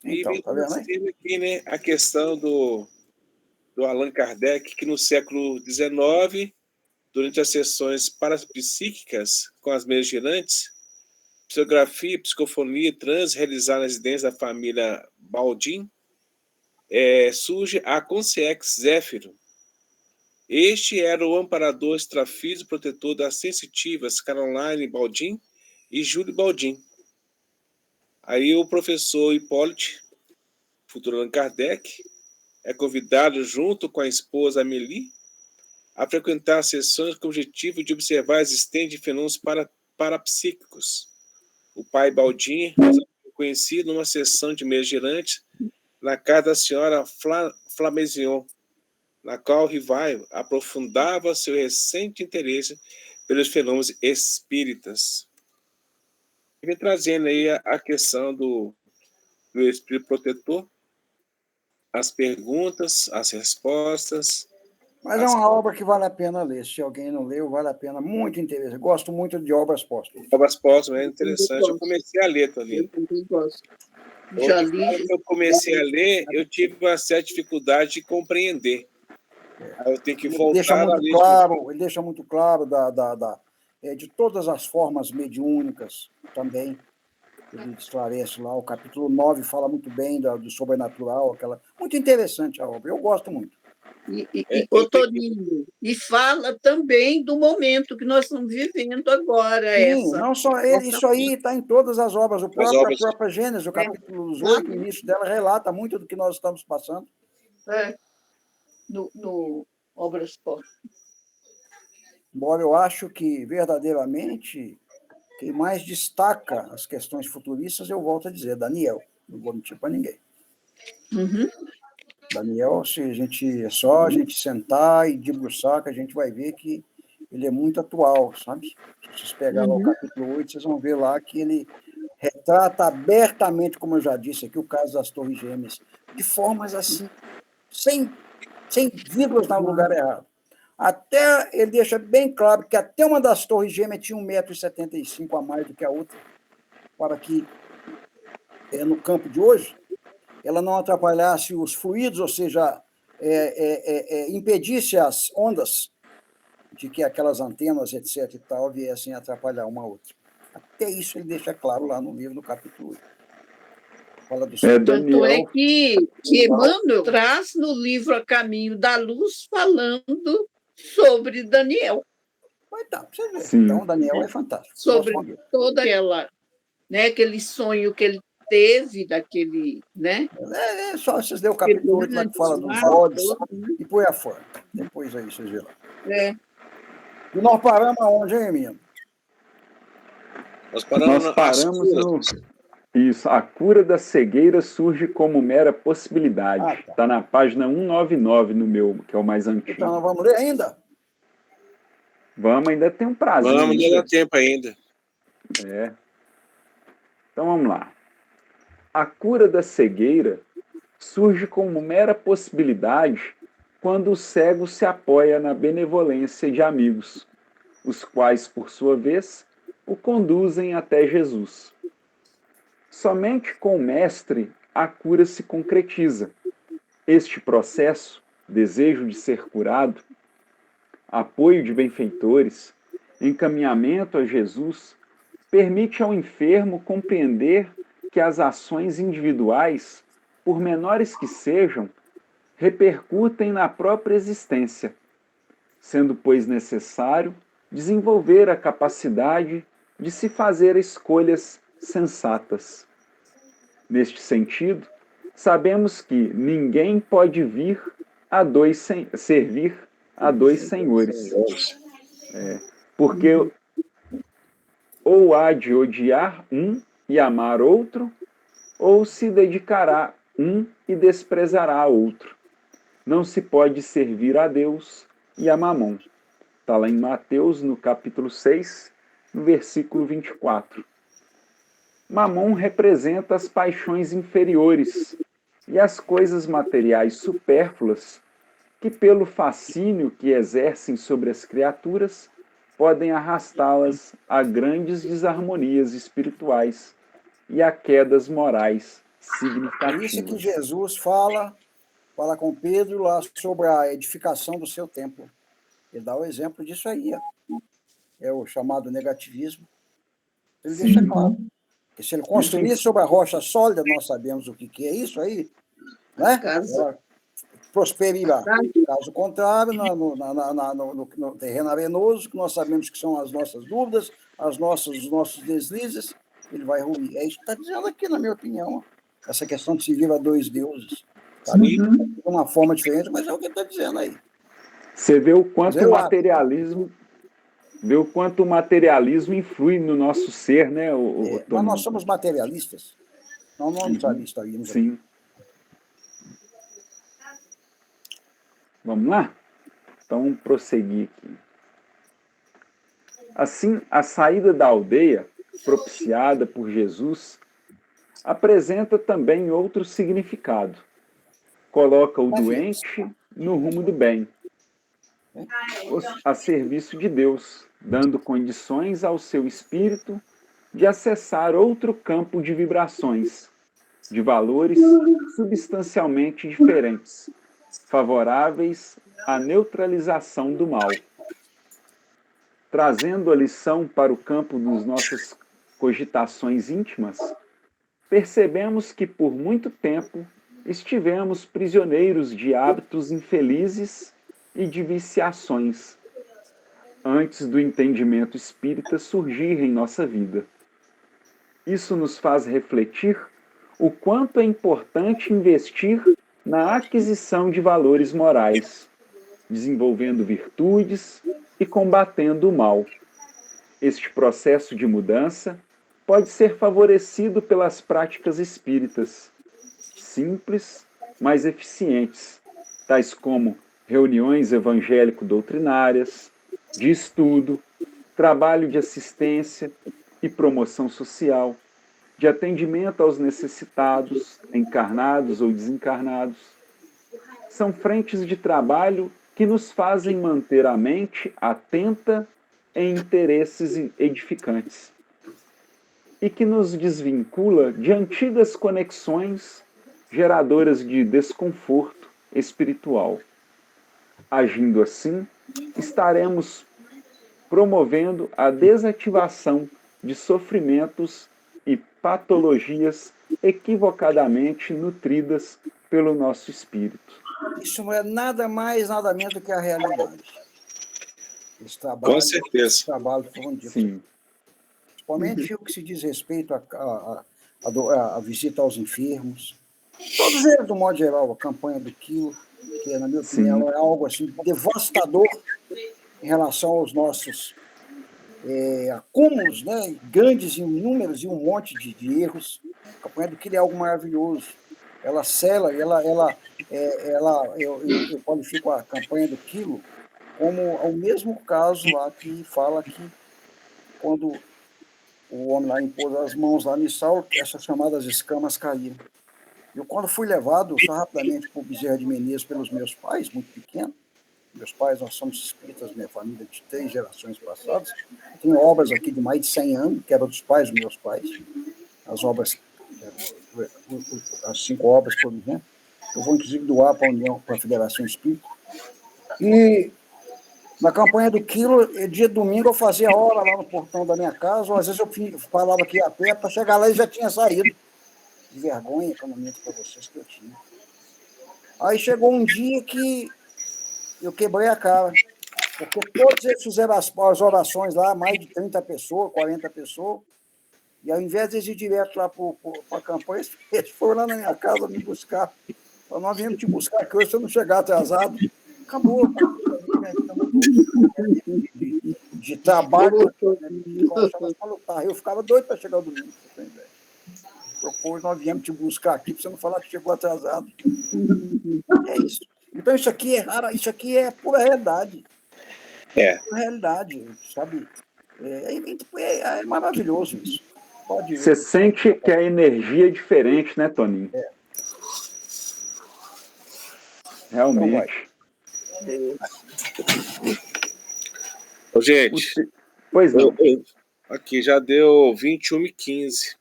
Então, E tá vendo aí? teve aqui, né, a questão do Allan Kardec, que no século XIX, durante as sessões parapsíquicas com as mesas girantes, psicografia, psicofonia e transe realizadas na residência da família Baldin, surge a Consciex Zéfiro. Este era o amparador extrafísico protetor das sensitivas Caroline Baldin e Júlio Baldin. Aí o professor Hipólite, futuro Allan Kardec, é convidado junto com a esposa Amélie a frequentar sessões com o objetivo de observar a existência de fenômenos parapsíquicos. O pai Baldin foi conhecido numa sessão de mesa girante na casa da senhora Flamézion, na qual Rivaio aprofundava seu recente interesse pelos fenômenos espíritas. E vem trazendo aí a questão do espírito protetor, as perguntas, as respostas. Mas é uma obra que vale a pena ler. Se alguém não leu, vale a pena. Muito interessante. Gosto muito de obras póstumas. Obras póstumas é interessante. Eu comecei a ler também. Eu também gosto. Já li. Quando eu comecei a ler, eu tive uma certa dificuldade de compreender. Aí eu tenho que voltar. Ele deixa muito claro de todas as formas mediúnicas também. Ele esclarece lá. O capítulo 9 fala muito bem do sobrenatural. Muito interessante a obra. Eu gosto muito. Toninho, e fala também do momento que nós estamos vivendo agora. Sim, não só ele, isso aí está em todas as obras. A própria Gênesis, o capítulo 8, o início dela relata muito do que nós estamos passando. No Obras Póstumas. Embora eu acho que, verdadeiramente, quem mais destaca as questões futuristas, eu volto a dizer, Daniel. Não vou mentir para ninguém. Daniel, se a gente sentar e debruçar, que a gente vai ver que ele é muito atual, sabe? Se vocês pegarem o capítulo 8, vocês vão ver lá que ele retrata abertamente, como eu já disse aqui, o caso das Torres Gêmeas, de formas assim, sem vírgulas no lugar errado. Até ele deixa bem claro que até uma das Torres Gêmeas tinha 1,75 m a mais do que a outra, para que, no campo de hoje, ela não atrapalhasse os fluidos, ou seja, impedisse as ondas de que aquelas antenas, etc. e tal, viessem a atrapalhar uma a outra. Até isso ele deixa claro lá no livro do capítulo 8. Fala do Tanto é que Emmanuel traz no livro A Caminho da Luz falando sobre Daniel. Mas tá, você vê. Então, Daniel é fantástico. Sobre toda aquele sonho que ele teve daquele, né? Só vocês lêem o capítulo 8, lá que fala dos olhos, e põe a fora. Depois aí vocês viram. E nós paramos aonde, hein, menino? Nós paramos no... Isso, a cura da cegueira surge como mera possibilidade. Está na página 199 no meu, que é o mais antigo. Então, nós vamos ler ainda? Vamos, ainda tem um prazo. Vamos, ainda dá tempo ainda. Então, vamos lá. A cura da cegueira surge como mera possibilidade quando o cego se apoia na benevolência de amigos, os quais, por sua vez, o conduzem até Jesus. Somente com o mestre a cura se concretiza. Este processo, desejo de ser curado, apoio de benfeitores, encaminhamento a Jesus, permite ao enfermo compreender que as ações individuais, por menores que sejam, repercutem na própria existência, sendo, pois, necessário desenvolver a capacidade de se fazer escolhas sensatas. Neste sentido, sabemos que ninguém pode servir a dois senhores, porque ou há de odiar um e amar outro, ou se dedicará um e desprezará outro. Não se pode servir a Deus e a Mamon. Está lá em Mateus, no capítulo 6, no versículo 24. Mamon representa as paixões inferiores e as coisas materiais supérfluas que, pelo fascínio que exercem sobre as criaturas, podem arrastá-las a grandes desarmonias espirituais e a quedas morais significativas. Por isso que Jesus fala com Pedro lá sobre a edificação do seu templo. Ele dá o exemplo disso aí. É o chamado negativismo. Ele deixa claro. Que se ele construir sobre a rocha sólida, nós sabemos o que é isso aí, né? Ela prosperirá. Caso contrário, no terreno arenoso, que nós sabemos que são as nossas dúvidas, os nossos deslizes, ele vai ruir. É isso que está dizendo aqui, na minha opinião. Essa questão de servir a dois deuses. Tá? De uma forma diferente, mas é o que está dizendo aí. Você vê o quanto o materialismo... Vê o quanto o materialismo influi no nosso ser, né? Mas nós somos materialistas. Nós não estaríamos. Sim. Vamos lá? Então, vamos prosseguir aqui. Assim, a saída da aldeia, propiciada por Jesus, apresenta também outro significado. Coloca o doente no rumo do bem, a serviço de Deus, dando condições ao seu espírito de acessar outro campo de vibrações, de valores substancialmente diferentes, favoráveis à neutralização do mal. Trazendo a lição para o campo das nossas cogitações íntimas, percebemos que por muito tempo estivemos prisioneiros de hábitos infelizes e de viciações, antes do entendimento espírita surgir em nossa vida. Isso nos faz refletir o quanto é importante investir na aquisição de valores morais, desenvolvendo virtudes e combatendo o mal. Este processo de mudança pode ser favorecido pelas práticas espíritas, simples, mas eficientes, tais como reuniões evangélico-doutrinárias, de estudo, trabalho de assistência e promoção social, de atendimento aos necessitados, encarnados ou desencarnados. São frentes de trabalho que nos fazem manter a mente atenta em interesses edificantes e que nos desvincula de antigas conexões geradoras de desconforto espiritual. Agindo assim, estaremos promovendo a desativação de sofrimentos e patologias equivocadamente nutridas pelo nosso espírito. Isso não é nada mais, nada menos do que a realidade. Esse trabalho, com certeza. Esse trabalho falando disso. Sim. Principalmente o que se diz respeito à visita aos enfermos. Todos eles, do modo geral, a campanha do quilo, que, na minha opinião, é algo assim devastador em relação aos nossos acúmulos, né, grandes em números e um monte de erros. A campanha do quilo é algo maravilhoso. Ela sela, eu qualifico a campanha do quilo como o mesmo caso lá que fala que quando o homem lá impôs as mãos lá em Saulo, essas chamadas escamas caíram. Eu, quando fui levado só rapidamente para o Bezerra de Menezes pelos meus pais, muito pequeno, meus pais, nós somos espíritas, minha família de 3 gerações passadas, tem obras aqui de mais de 100 anos, que eram dos pais dos meus pais, as obras, as 5 obras, por exemplo, eu vou inclusive doar para a União, para a Federação Espírita, e Na campanha do quilo, dia de domingo, eu fazia hora lá no portão da minha casa, ou às vezes eu falava que ia a pé, para chegar lá e já tinha saído. De vergonha, que eu não minto para vocês que eu tinha. Aí chegou um dia que eu quebrei a cara, porque todos eles fizeram as orações lá, mais de 30 pessoas, 40 pessoas, e ao invés de eles ir direto lá para a campanha, eles foram lá na minha casa me buscar. Falaram, nós viemos te buscar aqui hoje, se eu não chegar atrasado, acabou. De trabalho, para lutar. Eu ficava doido para chegar o domingo. Depois nós viemos te buscar aqui para você não falar que chegou atrasado. É isso. Então isso aqui é raro, isso aqui é pura realidade. Pura realidade, sabe? É maravilhoso isso. Pode Você sente que a energia é diferente, né, Toninho? Realmente. Ô, gente. Pois não. Aqui já deu 21h15.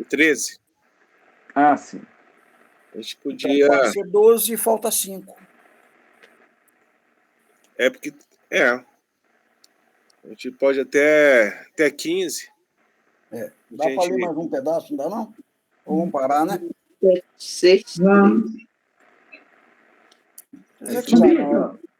13. Ah, sim. A gente podia. Então pode ser 12 e falta 5. É porque. A gente pode até 15. Dá para ler mais um pedaço, não dá não? Ou vamos parar, né? 6. Vamos.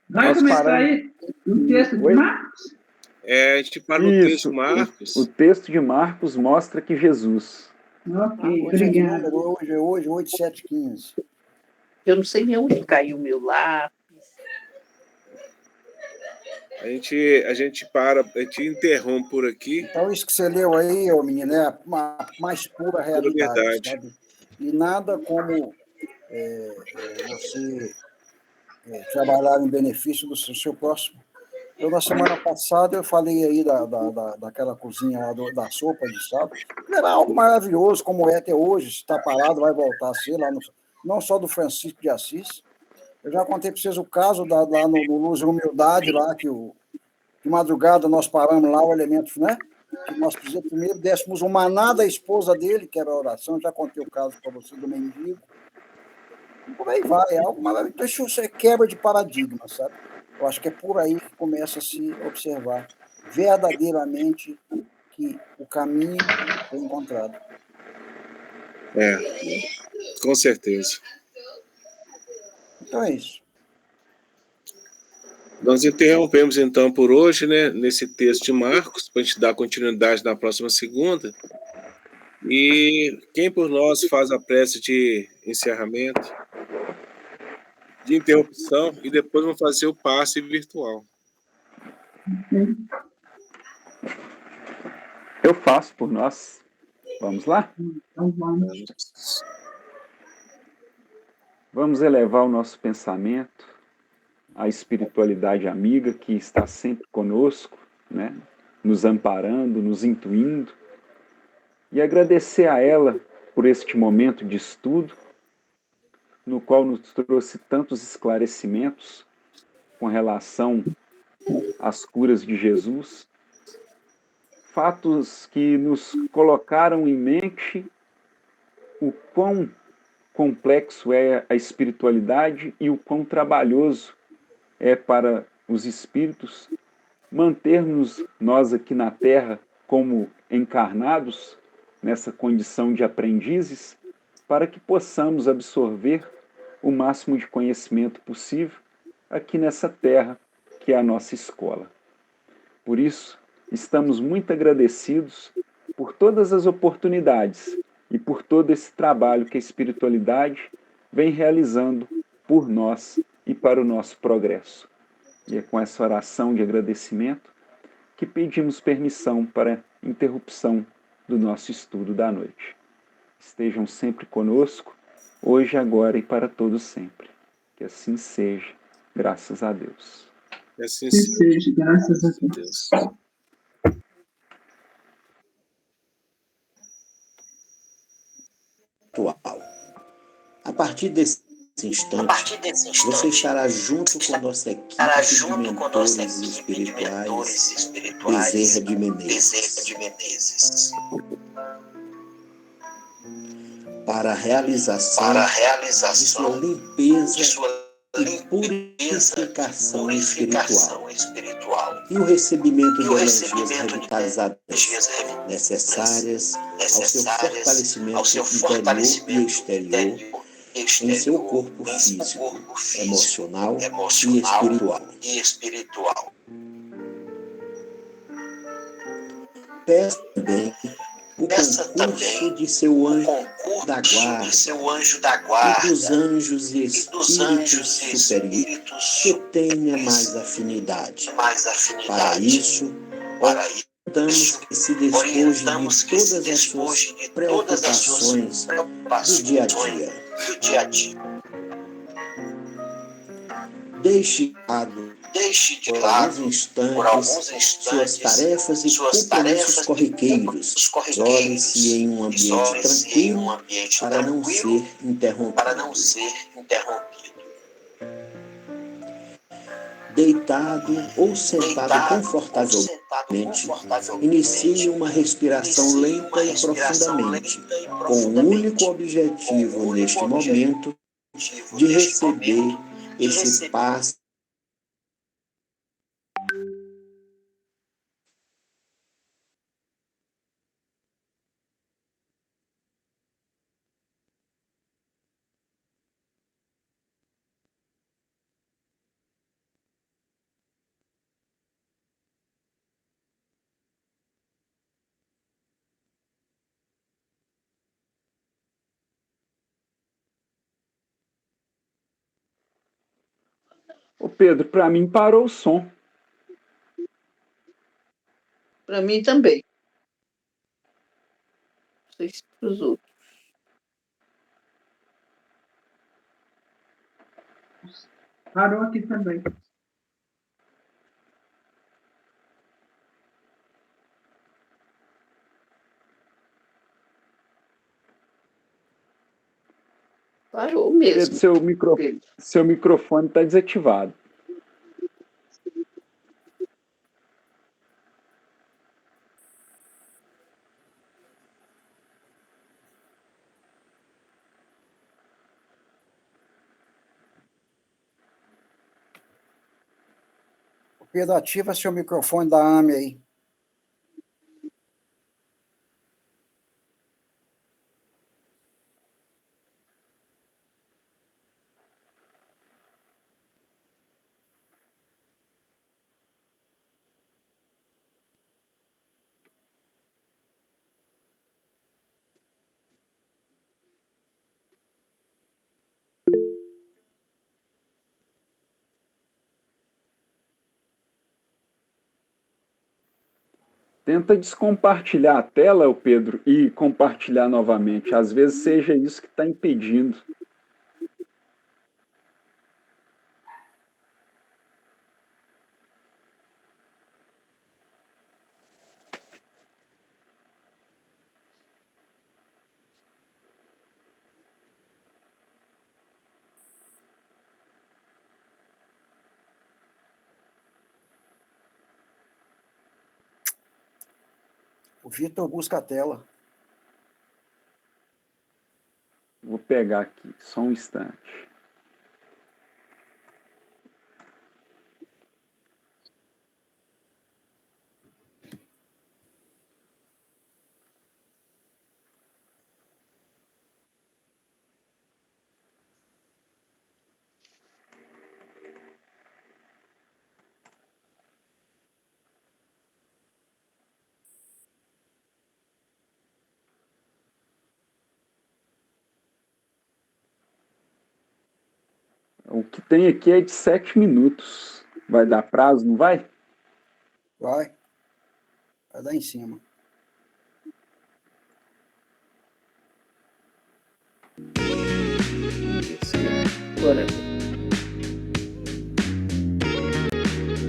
Vai começar aí o texto de Marcos? A gente para no texto de Marcos. O texto de Marcos mostra que Jesus. Ok, obrigada. Hoje 8, 7, 15. Eu não sei nem onde caiu o meu lápis. A gente interrompe por aqui. Então, isso que você leu aí, ô menino, é a mais pura realidade. Verdade. Sabe? E nada como você trabalhar em benefício do seu próximo. Eu, na semana passada, eu falei aí daquela cozinha lá da sopa de sal. Era algo maravilhoso, como é até hoje. Se está parado, vai voltar a ser, lá não só do Francisco de Assis. Eu já contei para vocês o caso lá no Luz e Humildade, lá que de madrugada nós paramos lá, o elemento, né? Que nós primeiro dessemos um maná da esposa dele, que era a oração. Eu já contei o caso para vocês do mendigo. E por aí vai, é algo maravilhoso. Então, isso é quebra de paradigma, sabe? Eu acho que é por aí que começa a se observar verdadeiramente que o caminho foi encontrado. Com certeza. Então é isso. Nós interrompemos então por hoje, né, nesse texto de Marcos, para a gente dar continuidade na próxima segunda. E quem por nós faz a prece de encerramento, de interrupção, e depois vamos fazer o passe virtual. Eu faço por nós. Vamos lá? Então vamos. Vamos elevar o nosso pensamento à espiritualidade amiga que está sempre conosco, né? Nos amparando, nos intuindo, e agradecer a ela por este momento de estudo, no qual nos trouxe tantos esclarecimentos com relação às curas de Jesus, fatos que nos colocaram em mente o quão complexo é a espiritualidade e o quão trabalhoso é para os espíritos mantermos nós aqui na Terra como encarnados nessa condição de aprendizes, para que possamos absorver o máximo de conhecimento possível aqui nessa Terra, que é a nossa escola. Por isso, estamos muito agradecidos por todas as oportunidades e por todo esse trabalho que a espiritualidade vem realizando por nós e para o nosso progresso. E é com essa oração de agradecimento que pedimos permissão para a interrupção do nosso estudo da noite. Estejam sempre conosco, hoje, agora e para todos sempre. Que assim seja, graças a Deus. Que assim seja, graças a Deus. Atual. A partir desse instante, você estará junto com nossa equipe de mentores espirituais, Bezerra de Menezes. Para a realização de sua limpeza e purificação espiritual e o recebimento de energias revitalizantes necessárias ao seu fortalecimento interior e exterior em seu corpo físico, emocional e espiritual. Peça também o concurso de seu anjo da guarda e dos anjos e espíritos superiores que tenha mais afinidade. Para isso, orientamos que se despoje de todas as suas preocupações do dia a dia. Deixe de lado por alguns instantes suas tarefas e compromissos corriqueiros. Isole-se em um ambiente tranquilo para não ser interrompido. Deitado ou sentado confortavelmente, inicie uma respiração lenta e profundamente, com o único objetivo neste momento de receber esse passe Ô Pedro, para mim parou o som. Para mim também. Não sei se para os outros. Parou aqui também. Parou mesmo. Pedro, seu microfone está desativado. Pedro, ativa seu microfone da AME aí. Tenta descompartilhar a tela, ô Pedro, e compartilhar novamente. Às vezes seja isso que está impedindo. O Vitor busca a tela. Vou pegar aqui, só um instante. O que tem aqui é de 7 minutos. Vai dar prazo, não vai? Vai. Vai dar em cima. Agora.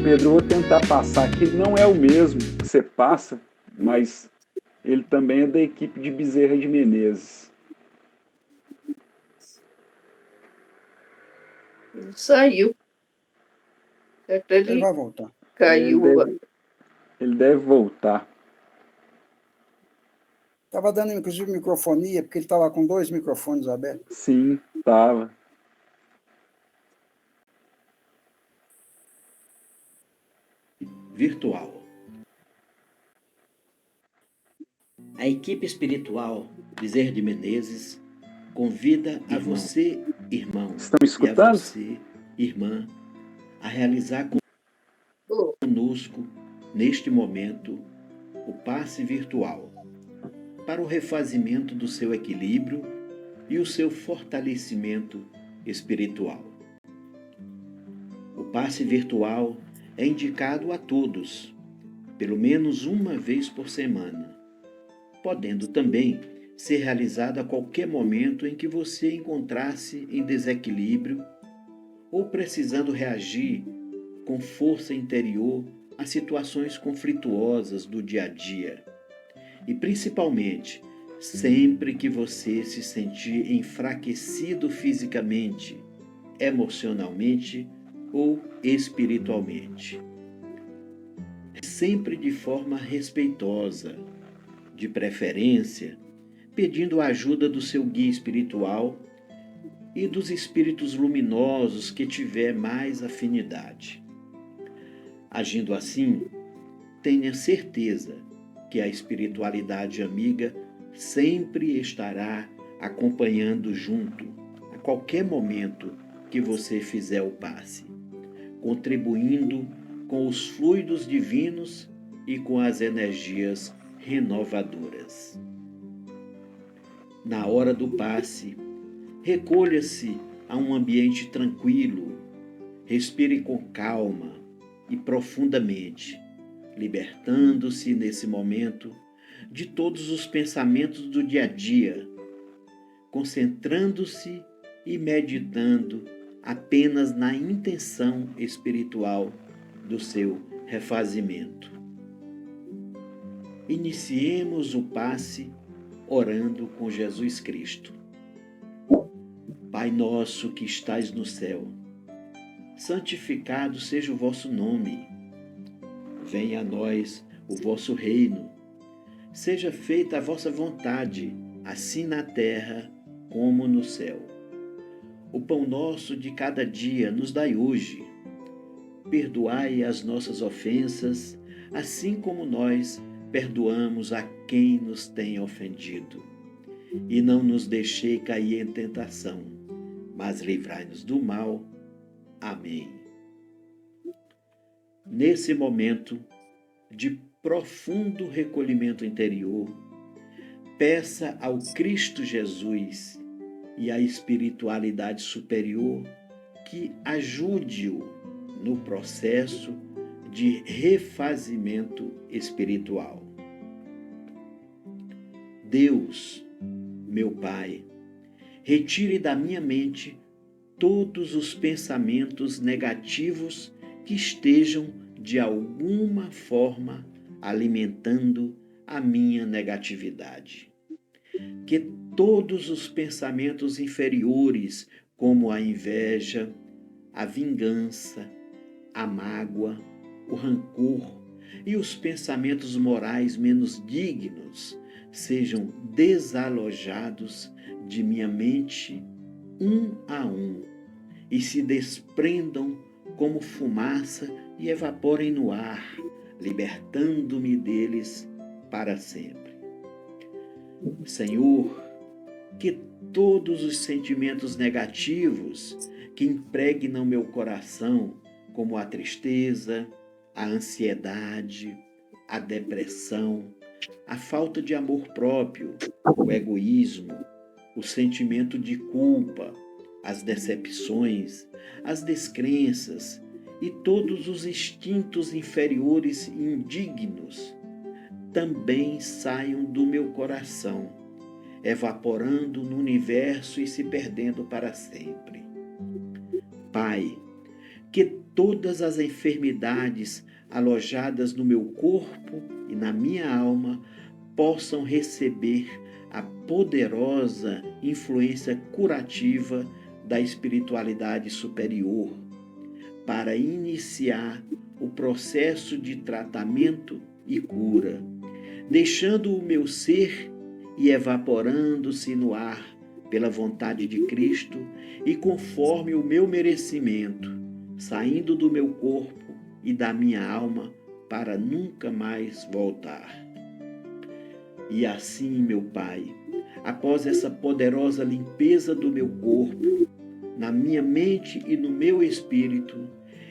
Pedro, eu vou tentar passar aqui. Não é o mesmo que você passa, mas ele também é da equipe de Bezerra de Menezes. Ele saiu. Até Ele vai voltar. caiu. Ele deve voltar. Estava dando, inclusive, microfonia, porque ele estava com 2 microfones abertos. Sim, estava. virtual. A equipe espiritual Bezerra de Menezes convida a você, irmão, Estão e a escutando? você, irmã, a realizar conosco, neste momento, o passe virtual para o refazimento do seu equilíbrio e o seu fortalecimento espiritual. O passe virtual é indicado a todos, pelo menos uma vez por semana, podendo também ser realizado a qualquer momento em que você encontrar-se em desequilíbrio ou precisando reagir com força interior a situações conflituosas do dia a dia. E principalmente, sempre que você se sentir enfraquecido fisicamente, emocionalmente ou espiritualmente. Sempre de forma respeitosa, de preferência, pedindo a ajuda do seu guia espiritual e dos espíritos luminosos que tiver mais afinidade. Agindo assim, tenha certeza que a espiritualidade amiga sempre estará acompanhando junto, a qualquer momento que você fizer o passe, contribuindo com os fluidos divinos e com as energias renovadoras. Na hora do passe, recolha-se a um ambiente tranquilo, respire com calma e profundamente, libertando-se nesse momento de todos os pensamentos do dia a dia, concentrando-se e meditando apenas na intenção espiritual do seu refazimento. Iniciemos o passe orando com Jesus Cristo. Pai nosso que estais no céu, santificado seja o vosso nome. Venha a nós o vosso reino. Seja feita a vossa vontade, assim na terra como no céu. O pão nosso de cada dia nos dai hoje. Perdoai as nossas ofensas, assim como nós perdoamos a quem nos tem ofendido. E não nos deixei cair em tentação, mas livrai-nos do mal. Amém. Nesse momento de profundo recolhimento interior, peça ao Cristo Jesus e à espiritualidade superior que ajude-o no processo de refazimento espiritual. Deus, meu Pai, retire da minha mente todos os pensamentos negativos que estejam, de alguma forma, alimentando a minha negatividade. Que todos os pensamentos inferiores, como a inveja, a vingança, a mágoa, o rancor e os pensamentos morais menos dignos, sejam desalojados de minha mente um a um e se desprendam como fumaça e evaporem no ar, libertando-me deles para sempre. Senhor, que todos os sentimentos negativos que impregnam meu coração, como a tristeza, a ansiedade, a depressão, a falta de amor próprio, o egoísmo, o sentimento de culpa, as decepções, as descrenças e todos os instintos inferiores e indignos também saiam do meu coração, evaporando no universo e se perdendo para sempre. Pai, que todas as enfermidades alojadas no meu corpo e na minha alma possam receber a poderosa influência curativa da espiritualidade superior para iniciar o processo de tratamento e cura, deixando o meu ser e evaporando-se no ar pela vontade de Cristo e conforme o meu merecimento, saindo do meu corpo e da minha alma para nunca mais voltar. E assim, meu Pai, após essa poderosa limpeza do meu corpo, na minha mente e no meu espírito,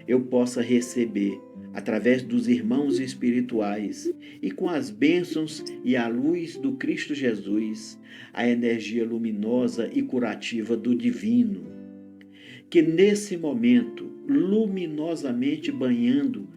eu possa receber, através dos irmãos espirituais e com as bênçãos e a luz do Cristo Jesus, a energia luminosa e curativa do divino. Que nesse momento, luminosamente banhando